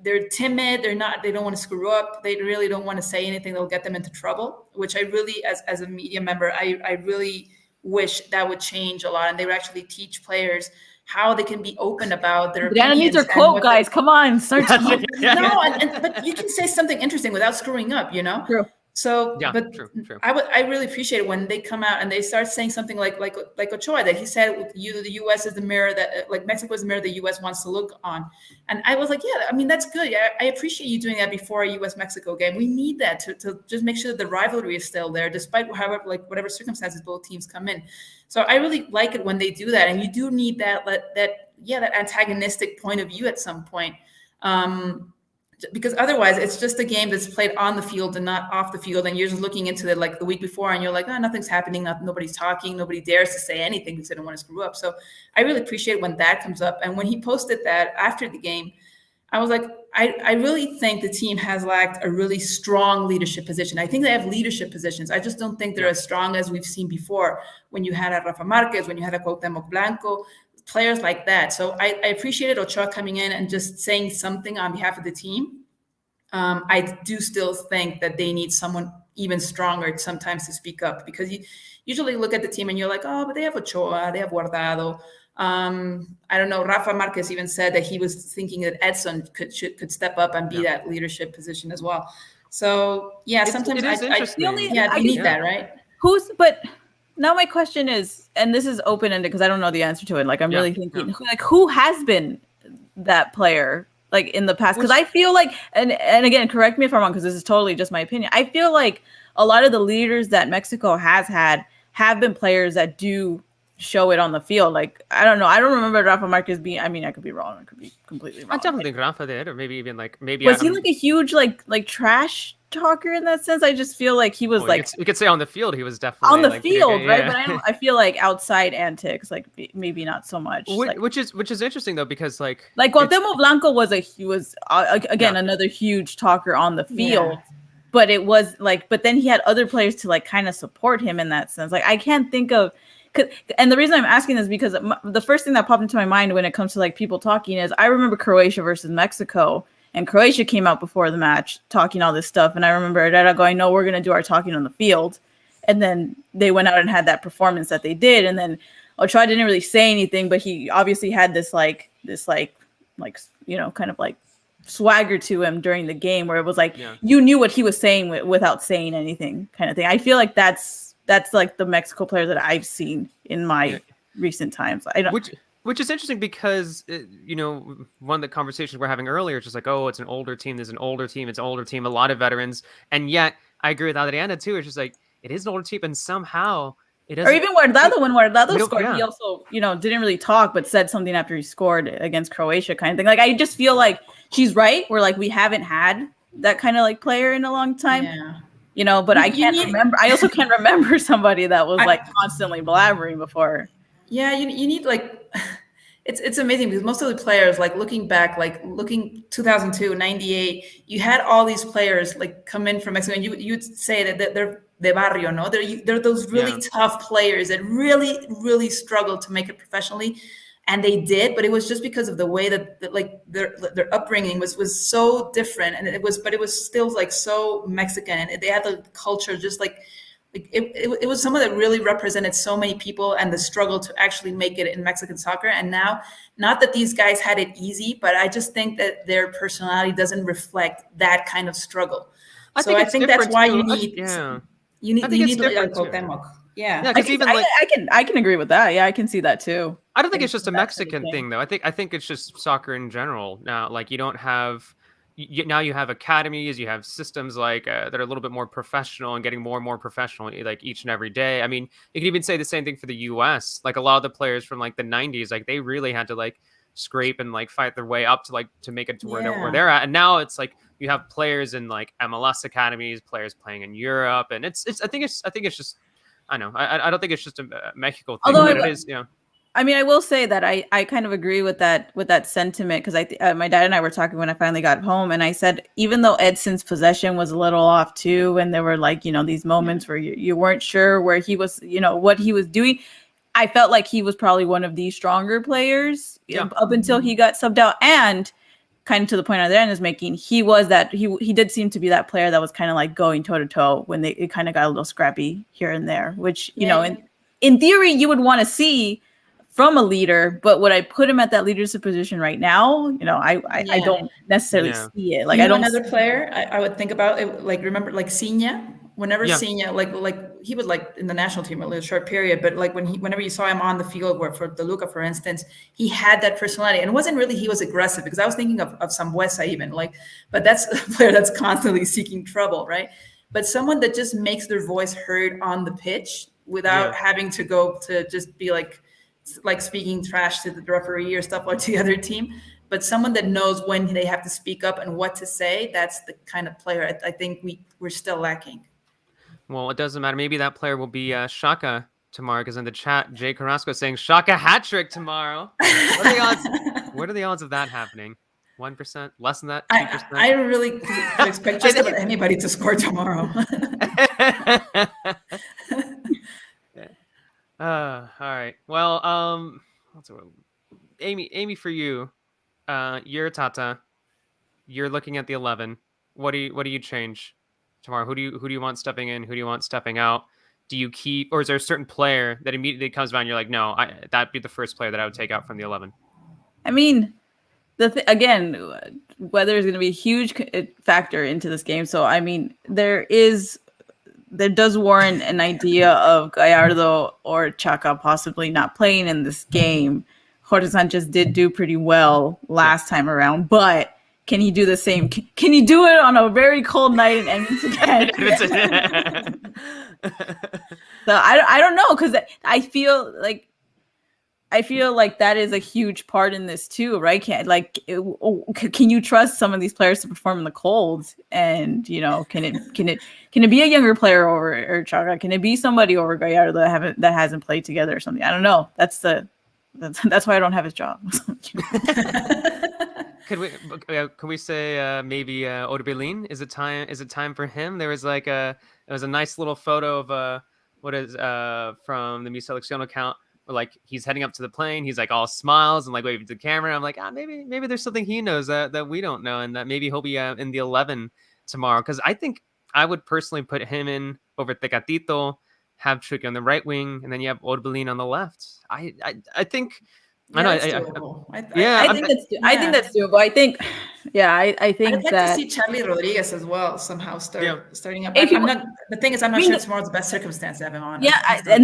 they're timid. They don't want to screw up. They really don't want to say anything that'll get them into trouble, which I really, as a media member, I really wish that would change a lot. And they would actually teach players how they can be open about their
Adriana
opinions.
needs her quote, guys. Come on, start talking.
No, but you can say something interesting without screwing up, you know?
True.
So,
Yeah,
but
true.
I really appreciate it when they come out and they start saying something like Ochoa, that he said, the U.S. is the mirror that, like, Mexico is the mirror the U.S. wants to look on. And I was like, yeah, I mean, that's good. I appreciate you doing that before a U.S.-Mexico game. We need that to just make sure that the rivalry is still there, despite whatever circumstances both teams come in. So I really like it when they do that. And you do need that antagonistic point of view at some point. Because otherwise it's just a game that's played on the field and not off the field, and you're just looking into it like the week before and you're like, oh, nothing's happening, nobody's talking, nobody dares to say anything because they don't want to screw up. So I really appreciate when that comes up. And when he posted that after the game, I was like, I really think the team has lacked a really strong leadership position. I think they have leadership positions. I just don't think they're as strong as we've seen before, when you had a Rafa Marquez, when you had a Cuauhtemoc Blanco, players like that. So I appreciated Ochoa coming in and just saying something on behalf of the team. I do still think that they need someone even stronger sometimes to speak up, because you usually look at the team and you're like, oh, but they have Ochoa, they have Guardado. I don't know. Rafa Marquez even said that he was thinking that Edson could step up and be that leadership position as well. So yeah, sometimes we need that, right?
But now my question is, and this is open-ended because I don't know the answer to it. Like, I'm really thinking, like, who has been that player, like, in the past? Because I feel like, and again, correct me if I'm wrong, because this is totally just my opinion. I feel like a lot of the leaders that Mexico has had have been players that do show it on the field. Like, I don't know. I don't remember Rafa Marquez being, I mean, I could be wrong. I could be completely wrong.
I definitely think Rafa did, or maybe even like,
was he like a huge, like trash talker in that sense? I just feel like he was
we could say on the field he was definitely
on the field, right? But I feel like outside antics, like maybe not so much.
Which is interesting though, because like
Cuauhtemoc Blanco was again another huge talker on the field, but it was like, but then he had other players to like kind of support him in that sense. Like, I can't think of. And the reason I'm asking is because the first thing that popped into my mind when it comes to like people talking is, I remember Croatia versus Mexico. And Croatia came out before the match talking all this stuff. And I remember Herrera going, no, we're going to do our talking on the field. And then they went out and had that performance that they did. And then Ochoa didn't really say anything, but he obviously had this you know, kind of like swagger to him during the game, where it was like, you knew what he was saying without saying anything, kind of thing. I feel like that's like the Mexico players that I've seen in my recent times.
Which is interesting because, you know, one of the conversations we're having earlier is just like, oh, it's an older team. There's an older team. It's an older team. A lot of veterans. And yet, I agree with Adriana, too. It's just like, it is an older team. And somehow, it doesn't.
Or even Guardado, when Guardado scored, he also, you know, didn't really talk, but said something after he scored against Croatia, kind of thing. Like, I just feel like she's right. We're like, we haven't had that kind of like player in a long time. Yeah. You know, but I remember. I also can't remember somebody that was like constantly blabbering before.
Yeah, you need like, it's amazing because most of the players, like looking back, like looking 2002, 98, you had all these players like come in from Mexico, and you'd say that they're de barrio, no? They're those really tough players that really, really struggled to make it professionally. And they did, but it was just because of the way that like their upbringing was so different, and it was still like so Mexican, and they had the culture just like it was someone that really represented so many people and the struggle to actually make it in Mexican soccer. And now, not that these guys had it easy, but I just think that their personality doesn't reflect that kind of struggle. I think that's why you need like Cuauhtemoc. Yeah,
because even like I can agree with that. Yeah, I can see that too.
I don't think it's just a Mexican thing though. I think it's just soccer in general now. Like, you don't have. Now you have academies, you have systems like that are a little bit more professional and getting more and more professional like each and every day. I mean, you can even say the same thing for the U.S. Like, a lot of the players from like the 90s, like they really had to like scrape and like fight their way up to like to make it to where they're at. And now it's like you have players in like MLS academies, players playing in Europe, and it's I think it's just I don't know. I don't think it's just a Mexico thing, but it is, you know.
I mean, I will say that I kind of agree with that sentiment, because my dad and I were talking when I finally got home, and I said, even though Edson's possession was a little off too, and there were like, you know, these moments where you weren't sure where he was, you know, what he was doing, I felt like he was probably one of the stronger players up until he got subbed out. And kind of to the point Adriana is making, he did seem to be that player that was kind of like going toe to toe when it kind of got a little scrappy here and there, which, you know, in theory you would want to see from a leader, but would I put him at that leadership position right now? You know, I don't necessarily see it. Like, I don't.
Another player I would think about it, like, remember, like Sina. Whenever Sina, like he was like in the national team a little short period, but like whenever you saw him on the field, where for Toluca, for instance, he had that personality, and it wasn't really he was aggressive, because I was thinking of Sambuesa even, like, but that's a player that's constantly seeking trouble, right? But someone that just makes their voice heard on the pitch without having to go to just be like speaking trash to the referee or stuff like to the other team. But someone that knows when they have to speak up and what to say, that's the kind of player I think we're still lacking.
Well, it doesn't matter. Maybe that player will be Shaka tomorrow, because in the chat, Jay Carrasco is saying Shaka hat trick tomorrow. What are the odds? What are the odds of that happening? 1%? Less than that? 2%?
I really expect just about anybody to score tomorrow.
All right. Well, Amy, for you, you're Tata. You're looking at the 11. What do you change tomorrow? Who do you want stepping in? Who do you want stepping out? Do you keep, or is there a certain player that immediately comes by and you're like, no, that'd be the first player that I would take out from the 11?
I mean, again, weather is going to be a huge factor into this game. So, I mean, there does warrant an idea of Gallardo or Chaka possibly not playing in this game. Jorge Sanchez did do pretty well last time around, but can he do the same? Can he do it on a very cold night in Edmonton again? So I don't know, because I feel like that is a huge part in this too, right? Can you trust some of these players to perform in the cold? And, you know, can it be a younger player over Chaka? Can it be somebody over Gallardo that hasn't played together or something? I don't know. That's why I don't have his job.
Can we say maybe Orbelin? Is it time for him? There was a nice little photo of from the Mi Selección account, where like he's heading up to the plane, he's like all smiles and like waving to the camera. I'm like, maybe there's something he knows that we don't know, and that maybe he'll be in the 11 tomorrow. Because I think I would personally put him in over Tecatito, have Chucky on the right wing, and then you have Orbelin on the left. I think.
I think
that's doable. I think
I'd like to see Charlie Rodriguez as well somehow starting up. I'm not sure it's more the best circumstance to have him on.
Yeah, and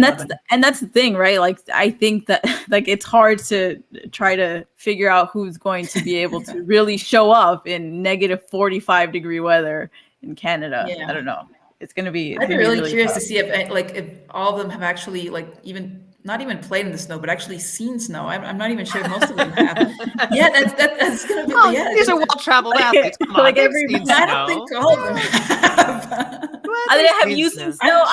that's the thing, right? Like, I think that like it's hard to try to figure out who's going to be able to really show up in negative 45-degree weather in Canada. Yeah. I don't know. It's going to be.
I'd be really curious to see if all of them have actually not even played in the snow, but actually seen snow. I'm not even sure if most of them have. Yeah, that's gonna be.
These are well-traveled athletes. Come on,
like
I
don't think all of them have.
Have you seen snow?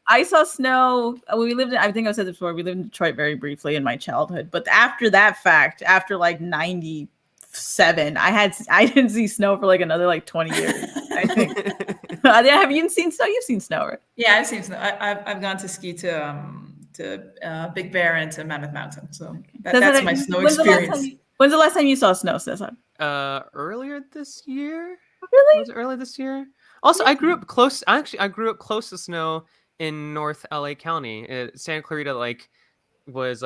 I saw snow. We lived in. I think I've said this before. We lived in Detroit very briefly in my childhood, but after like 97, I didn't see snow for like another like 20 years. I think. Have you seen snow? You've seen snow, right?
Yeah, I've seen snow. I've gone to ski to Big Bear and to Mammoth Mountain. So that's my snow experience.
When's the last time you saw snow, Cesar?
Earlier this year.
Really?
Was it earlier this year? Also, I grew up close. I grew up close to snow in North LA County. Santa Clarita was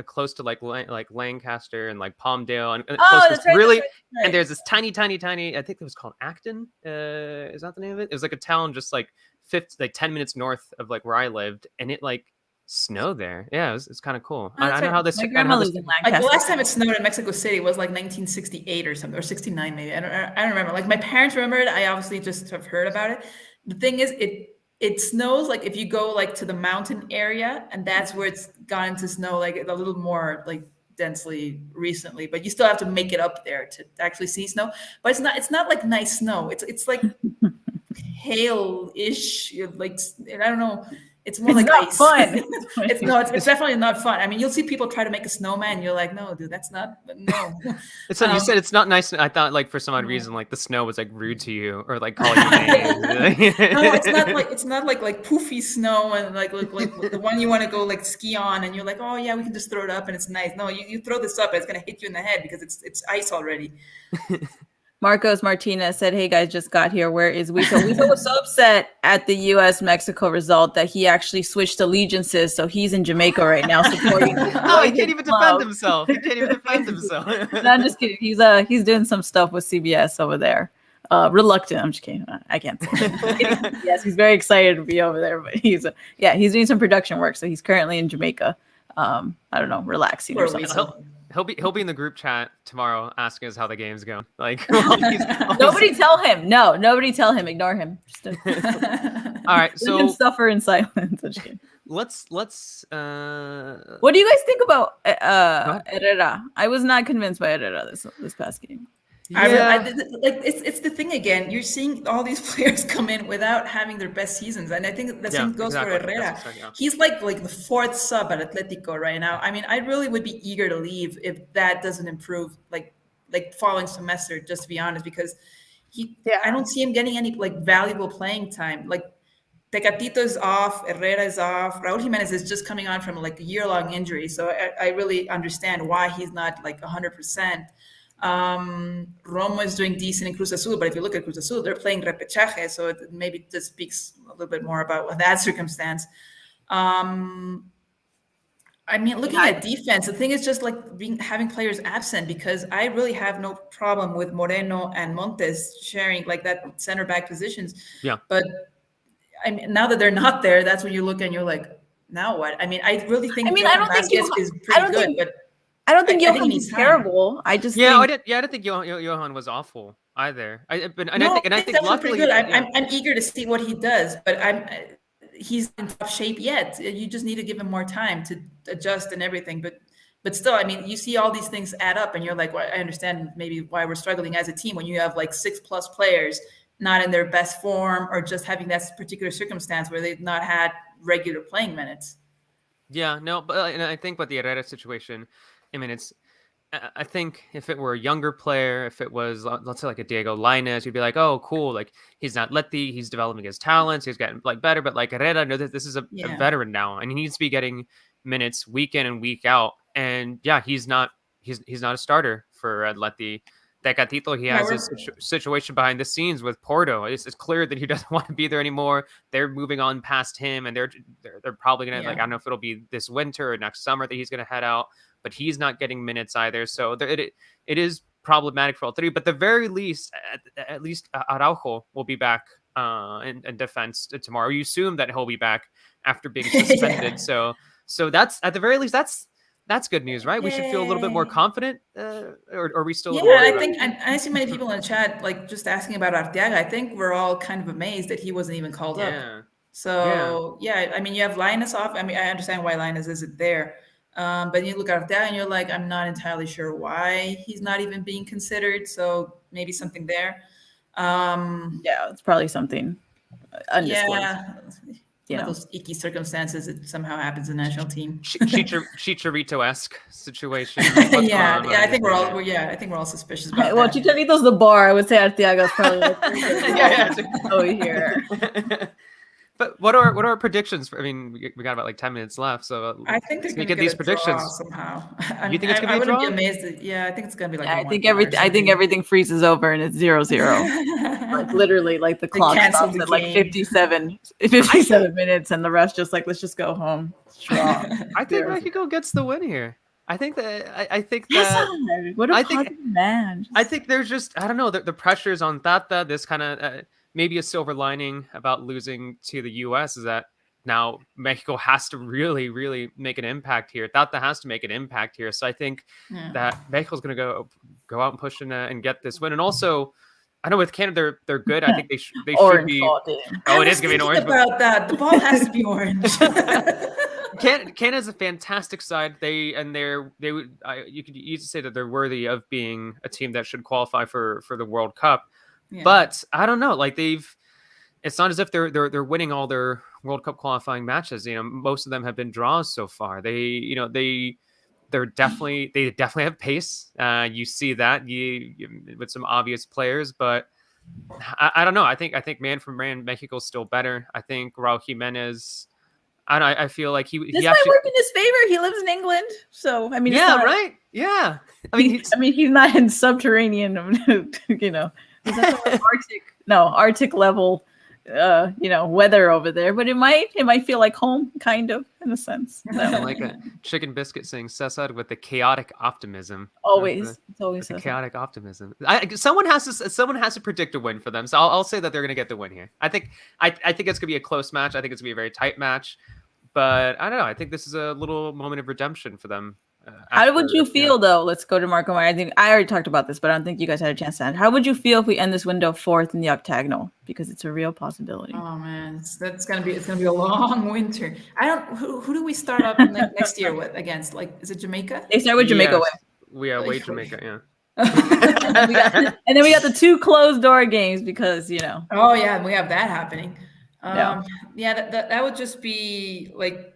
close to like Lancaster and like Palmdale and close to really. Right. And there's this tiny. I think it was called Acton. Is that the name of it? It was like a town just like 10 minutes north of like where I lived, and it like snowed there. Yeah, it's kind of cool. I don't know how this.
Like the last time it snowed in Mexico City was like 1968 or something, or 69 maybe. I don't remember. Like my parents remembered. I obviously just have heard about it. The thing is, it snows like if you go like to the mountain area, and that's where it's gotten to snow like a little more like densely recently. But you still have to make it up there to actually see snow. But it's not like nice snow. It's like hail-ish. Like I don't know. It's more
It's
like
not
ice.
fun.
It's definitely not fun. I mean, you'll see people try to make a snowman. You're like, no, dude, that's not. No.
It's you said it's not nice. I thought like for some odd reason like the snow was like rude to you or like calling you names.
No, it's not like poofy snow and like the one you want to go like ski on and you're like, oh yeah, we can just throw it up and it's nice. No, you throw this up, it's gonna hit you in the head because it's ice already.
Marcos Martinez said, "Hey guys, just got here. Where is Wito?" Wito was so upset at the U.S.-Mexico result that he actually switched allegiances. So he's in Jamaica right now supporting.
Oh, he can't even defend himself. He can't even defend himself.
No, I'm just kidding. He's doing some stuff with CBS over there. Reluctant. I'm just kidding. I can't say that. Yes, he's very excited to be over there, but he's doing some production work. So he's currently in Jamaica. I don't know, relaxing or something.
He'll be in the group chat tomorrow asking us how the game's going. Like
nobody tell him. No, nobody tell him. Ignore him.
All right, so
let him suffer in silence.
Let's
what do you guys think about Herrera? I was not convinced by Herrera this past game.
Yeah. It's the thing again. You're seeing all these players come in without having their best seasons, and I think the same goes for Herrera. He's like the fourth sub at Atletico right now. I mean, I really would be eager to leave if that doesn't improve, like following semester. Just to be honest, because I don't see him getting any like valuable playing time. Like Tecatito is off, Herrera is off, Raul Jimenez is just coming on from like a year-long injury, so I really understand why he's not like 100%. Romo is doing decent in Cruz Azul, but if you look at Cruz Azul, they're playing repechaje, so it maybe just speaks a little bit more about that circumstance. I mean, looking at defense, the thing is just like having players absent, because I really have no problem with Moreno and Montes sharing like that center back positions.
Yeah.
But I mean, now that they're not there, that's when you look and you're like, now what? I mean, I really think Johan Vázquez is pretty good, but
I don't think Johan is terrible. I just
I didn't think Johan was awful either. I think luckily
good. I'm eager to see what he does, but he's in tough shape yet. You just need to give him more time to adjust and everything. But still, I mean, you see all these things add up, and you're like, well, I understand maybe why we're struggling as a team when you have like 6+ players not in their best form or just having that particular circumstance where they've not had regular playing minutes.
Yeah, no, but and I think with the Herrera situation, I mean, I think if it were a younger player, if it was, let's say like a Diego Lainez, you'd be like, oh, cool. Like he's not he's developing his talents. He's getting like better, but like Herrera, know that this is a veteran now and he needs to be getting minutes week in and week out. And yeah, he's not a starter for Atleti. Tecatito, he has this situation behind the scenes with Porto. It's clear that he doesn't want to be there anymore. They're moving on past him, and they're probably gonna like, I don't know if it'll be this winter or next summer that he's gonna head out, but he's not getting minutes either. So it is problematic for all three. But the very least, at least Araujo will be back in defense tomorrow. You assume that he'll be back after being suspended. So that's at the very least that's good news, right? We should feel a little bit more confident, or are we still?
Yeah, I think I see many people in the chat like just asking about Arteaga. I think we're all kind of amazed that he wasn't even called up. So I mean, you have Lainez off. I mean, I understand why Lainez isn't there, but you look at Arteaga and you're like, I'm not entirely sure why he's not even being considered. So maybe something there.
Yeah, it's probably something undisclosed.
Yeah. One of those icky circumstances it somehow happens in the national team.
Chicharito-esque situation.
I think we're all suspicious about that.
Well, Chicharito's the bar. I would say Arteaga's probably like over here.
But what are our predictions for? I mean, we got about like 10 minutes left, so
I think they're going to get
these predictions
somehow.
You think it's going to be a draw?
I wouldn't be amazed. I think it's going to be like.
I think everything freezes over and it's 0-0. Like literally, like the clock stops at like 57 minutes, and the rest just like, let's just go home.
I think Mexico gets the win here. I think that
what a positive man.
I think there's just, I don't know, the pressures on Tata. This kind of maybe a silver lining about losing to the U.S. is that now Mexico has to really, really make an impact here. Tata has to make an impact here. So I think that Mexico's going to go out and push and get this win. And also, I know with Canada they're good. I think they should be. Oh, it is going to be an orange.
About that, the ball has to be orange.
Canada's a fantastic side. You could easily say that they're worthy of being a team that should qualify for the World Cup. Yeah. But I don't know. Like it's not as if they're winning all their World Cup qualifying matches. Most of them have been draws so far. They definitely have pace. You see that with some obvious players, but I don't know. I think man for man, Mexico's still better. I think Raul Jimenez. I feel like he
This might
actually
work in his favor. He lives in England, so I mean,
yeah,
it's not,
right, yeah.
he's not in subterranean, he's not Arctic level, weather over there. But it might feel like home, kind of, in a sense.
I like a chicken biscuit saying Cesar with the chaotic optimism.
Always, it's always
the chaotic optimism. Someone has to predict a win for them. So I'll say that they're going to get the win here. I think it's going to be a close match. I think it's going to be a very tight match. But I don't know. I think this is a little moment of redemption for them.
How would you feel though? Let's go to Marco Meyer. I think I already talked about this, but I don't think you guys had a chance to end. How would you feel if we end this window 4th in the octagonal? Because it's a real possibility.
Oh man, it's gonna be a long winter. Who do we start up next year with against? Like, is it Jamaica?
They start with Jamaica.
Yes. We are away Jamaica, yeah.
And then we got the 2 closed door games because
Oh yeah, we have that happening.
Yeah.
That would just be like.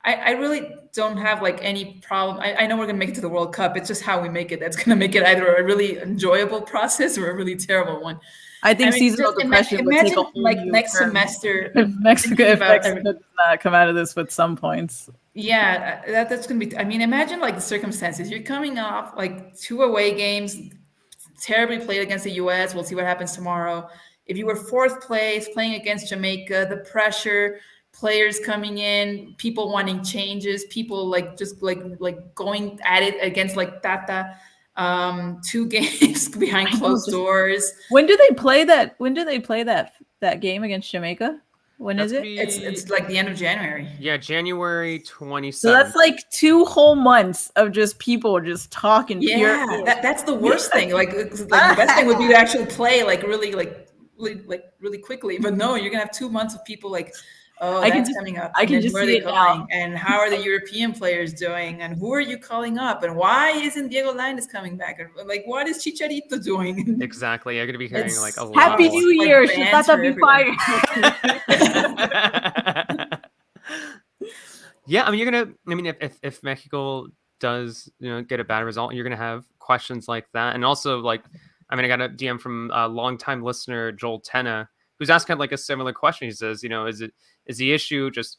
I really don't have like any problem. I know we're gonna make it to the World Cup. It's just how we make it that's gonna make it either a really enjoyable process or a really terrible one.
I think seasonal depression would take a whole
like next semester.
If Mexico does not come out of this with some points.
Yeah, that's gonna be. I mean, imagine like the circumstances. You're coming off like 2 away games, terribly played against the U.S. We'll see what happens tomorrow. If you were 4th place playing against Jamaica, the pressure. Players coming in, people wanting changes, people like just like going at it against like Tata. 2 games behind closed doors.
When do they play that? When do they play that game against Jamaica? When is it?
It's like the end of January.
Yeah, January 27th.
So that's like 2 whole months of just people just talking.
Yeah, that's the worst thing. Like the best thing would be to actually play like really quickly. But no, you're gonna have 2 months of people like. Oh, that's coming up.
I can just see it now.
And how are the European players doing? And who are you calling up? And why isn't Diego Lainez coming back? And like, what is Chicharito doing?
Exactly. You're going to be hearing like a lot.
Happy New Year. Should Tata be fired?
Yeah, I mean, if Mexico does, get a bad result, you're going to have questions like that. And also, like, I got a DM from a longtime listener, Joel Tenna, who's asking like a similar question. He says, is the issue just,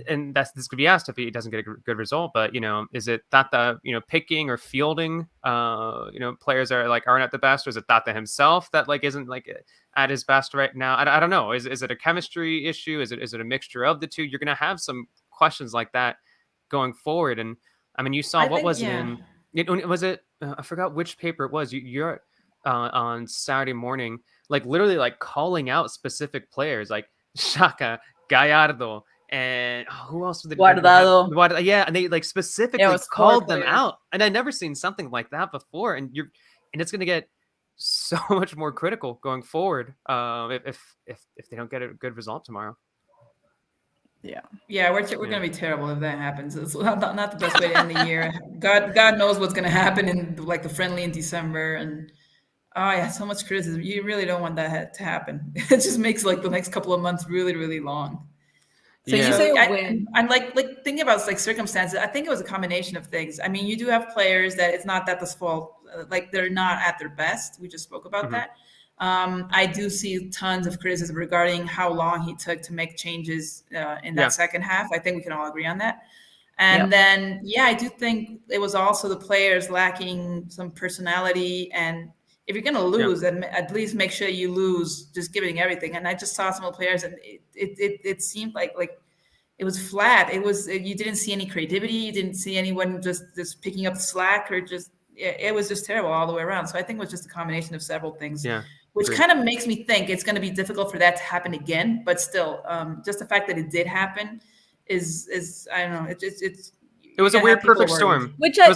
and this could be asked if he doesn't get a good result, but is it Tata, picking or fielding, players that aren't at the best, or is it Tata himself that like isn't like at his best right now? I don't know. Is it a chemistry issue? Is it a mixture of the two? You're gonna have some questions like that going forward. And I mean, you saw was it? I forgot which paper it was. You're on Saturday morning, like literally like calling out specific players like Xhaka, Gallardo, and who else was
Guardado.
Yeah, and they like specifically called them out. And I'd never seen something like that before. And it's gonna get so much more critical going forward if they don't get a good result tomorrow.
Yeah, we're gonna be terrible if that happens. It's not the best way to end the year. God knows what's gonna happen in like the friendly in December, and so much criticism. You really don't want that to happen. It just makes like the next couple of months really, really long.
So you say a win.
I'm like thinking about like circumstances. I think it was a combination of things. I mean, you do have players that it's not Tata's fault. Like they're not at their best. We just spoke about that. I do see tons of criticism regarding how long he took to make changes in that second half. I think we can all agree on that. And then, I do think it was also the players lacking some personality. And if you're going to lose, then at least make sure you lose just giving everything. And I just saw some of the players, and it seemed like it was flat. It was, you didn't see any creativity. You didn't see anyone just picking up the slack, or it was just terrible all the way around. So I think it was just a combination of several things. Which kind of makes me think it's going to be difficult for that to happen again. But still, just the fact that it did happen is I don't know.
It was a weird perfect storm.
Which I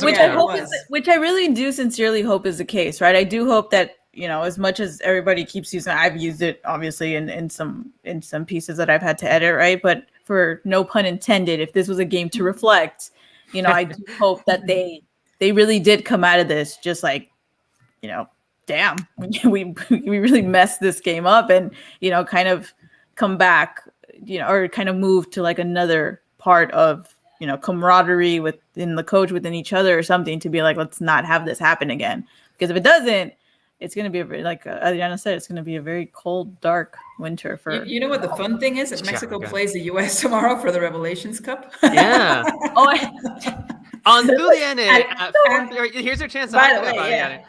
really do sincerely hope is the case, right? I do hope that, as much as everybody keeps using it, I've used it obviously in some pieces that I've had to edit, right? But for no pun intended, if this was a game to reflect, I do hope that they really did come out of this just like, damn, we really messed this game up, and kind of come back, or kind of move to like another part of camaraderie within the coach, within each other, or something, to be like, let's not have this happen again. Because if it doesn't, it's going to be like Adriana said, it's going to be a very cold, dark winter for.
You know what the fun thing is? If Mexico plays the U.S. tomorrow for the Revelations Cup.
Yeah. On Tuliane. Here's your chance.
By the way, yeah.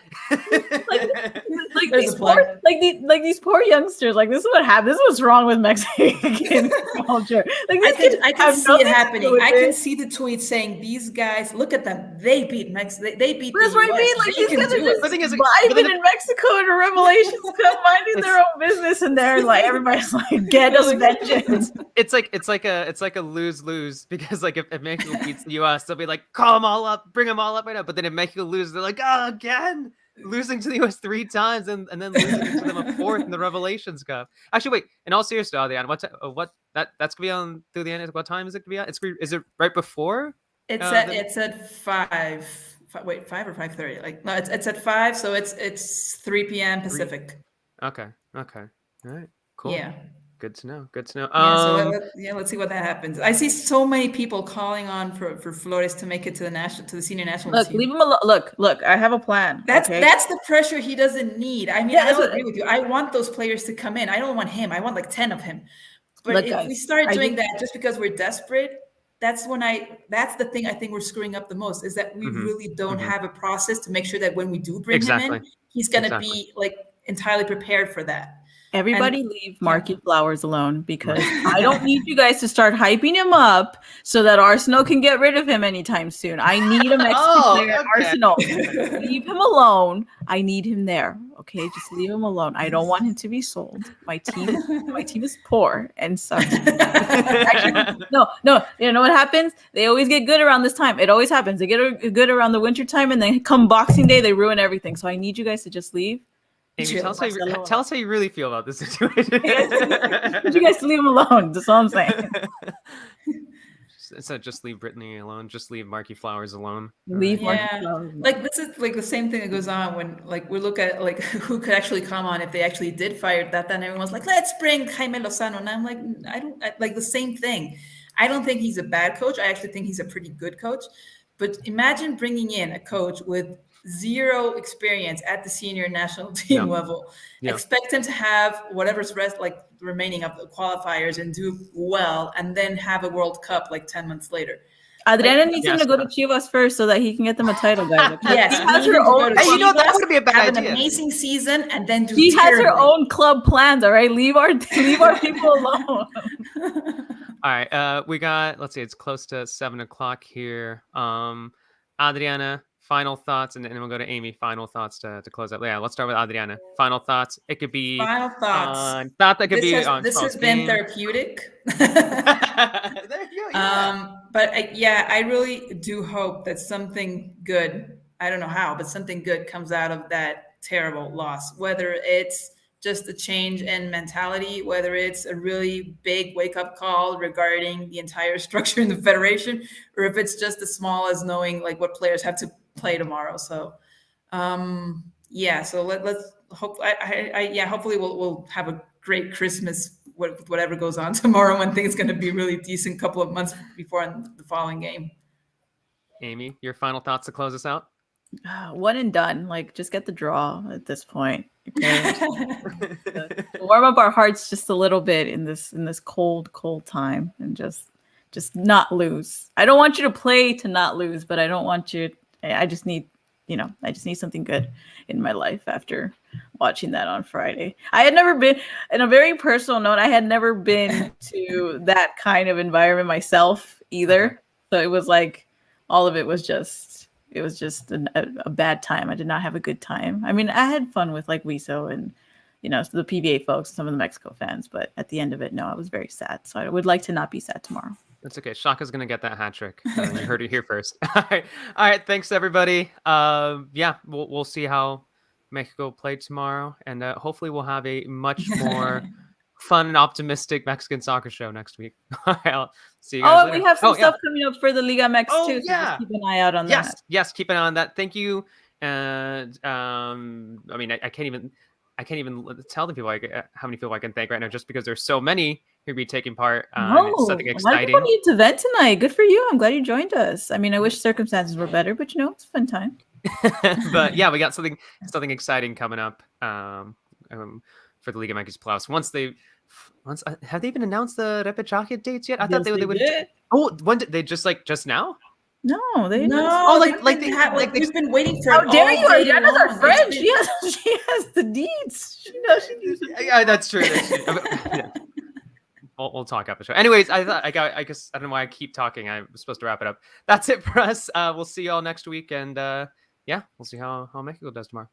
these poor youngsters. Like, this is what happened. This is what's wrong with Mexican culture. Like,
I can see it happening. I can see the tweets saying, "These guys, look at them. They beat Mexico. They beat the US.
That's what I mean. Like, these guys are just vibing in Mexico in a Revelations Cup, minding their own business, and they're like, everybody's like, get us vengeance.
It's like a lose-lose, because like if Mexico beats the US, they'll be like, call them all up, bring them all up right now. But then if Mexico loses, they're like, oh, again, losing to the US 3 times and then losing to them a 4th in the Revelations Cup. Actually, wait, in all seriousness, Adriana, that's gonna be on through the end? What time is it gonna be on? Is it right before?
It's at 5. Wait, 5 or 5:30? Like, no, it's at 5, so it's 3 p.m. Pacific.
Okay. All right. Cool.
Yeah.
Good to know.
Let's see what that happens. I see so many people calling on for Flores to make it to the senior national team.
Leave him alone. Look, I have a plan.
That's the pressure he doesn't need. I mean, I don't agree with you. I want those players to come in. I don't want him. I want like 10 of him. But if we start doing that just because we're desperate, that's the thing I think we're screwing up the most, is that we really don't have a process to make sure that when we do bring him in, he's going to be like entirely prepared for that.
Everybody leave Marky Flowers alone, because I don't need you guys to start hyping him up so that Arsenal can get rid of him anytime soon. I need a Mexican player at Arsenal. Leave him alone. I need him there. Okay, just leave him alone. I don't want him to be sold. My team is poor and sucks. Actually, no. You know what happens? They always get good around this time. It always happens. They get good around the winter time, and then come Boxing Day, they ruin everything. So I need you guys to just leave.
Amy, tell us how you really feel about this situation.
You guys leave him alone. That's all I'm saying.
So just leave Brittany alone. Just leave Marky Flowers alone.
Leave Marky Flowers alone.
Like, this is like the same thing that goes on when like we look at like who could actually come on if they actually did fire Tata, and everyone's like, let's bring Jaime Lozano. And I'm like, like the same thing. I don't think he's a bad coach. I actually think he's a pretty good coach. But imagine bringing in a coach with 0 experience at the senior national team level. Expect him to have whatever's remaining of the qualifiers and do well, and then have a World Cup like 10 months later.
Adriana needs him to go to Chivas first so that he can get them a title, guys.
Yes,
has her own.
That would be a bad
idea.
An
amazing season, and then
she has her own club plans. All right, leave our people alone.
All right, we got. Let's see, it's close to 7:00 here. Adriana, final thoughts, and then we'll go to Amy. Final thoughts to close out. Yeah, let's start with Adriana. Final thoughts. It could be
final thoughts. This has been therapeutic.
There you go.
But I really do hope that something good, I don't know how, but something good comes out of that terrible loss. Whether it's just a change in mentality, whether it's a really big wake-up call regarding the entire structure in the federation, or if it's just as small as knowing like what players have to play tomorrow. So so let's hope hopefully we'll have a great Christmas with whatever goes on tomorrow, and think it's going to be really decent couple of months before the following game.
Amy, your final thoughts to close us out?
One and done. Like, just get the draw at this point. Okay? Warm up our hearts just a little bit in this cold time, and just not lose. I don't want you to play to not lose, but I don't want you. I just need something good in my life after watching that on Friday. I had never been, in a very personal note, I had never been to that kind of environment myself either. So it was like, all of it was just a bad time. I did not have a good time. I mean, I had fun with like WISO and, the PBA folks, some of the Mexico fans, but at the end of it, no, I was very sad. So I would like to not be sad tomorrow.
That's okay. Shaka's going to get that hat trick. You heard it here first. All right. Thanks, everybody. We'll see how Mexico play tomorrow. And hopefully we'll have a much more fun and optimistic Mexican soccer show next week. All right, I'll see you guys later.
We have some stuff coming up for the Liga MX too. So
Yeah.
just keep an eye out on that.
Yes, keep an eye on that. Thank you, And I mean, I can't even tell the people how many people I can thank right now, just because there's so many who'd be taking part. It's something
A lot of people
exciting.
need to vent tonight. Good for you. I'm glad you joined us. I mean, I wish circumstances were better, but it's a fun time.
But yeah, we got something exciting coming up for the Liga MX Plus. Have they even announced the repechaje dates yet? I thought they would.
Did.
Oh, when did they just now?
No, they
No,
Oh,
we've been waiting for
How
it
dare
all
you?
day
Adriana's our
long.
friend.
It's
She has the deeds. She knows she needs them.
Yeah, that's true. Yeah. We'll talk after the show. Anyways, I guess I don't know why I keep talking. I was supposed to wrap it up. That's it for us. We'll see you all next week, and yeah, we'll see how Mexico does tomorrow.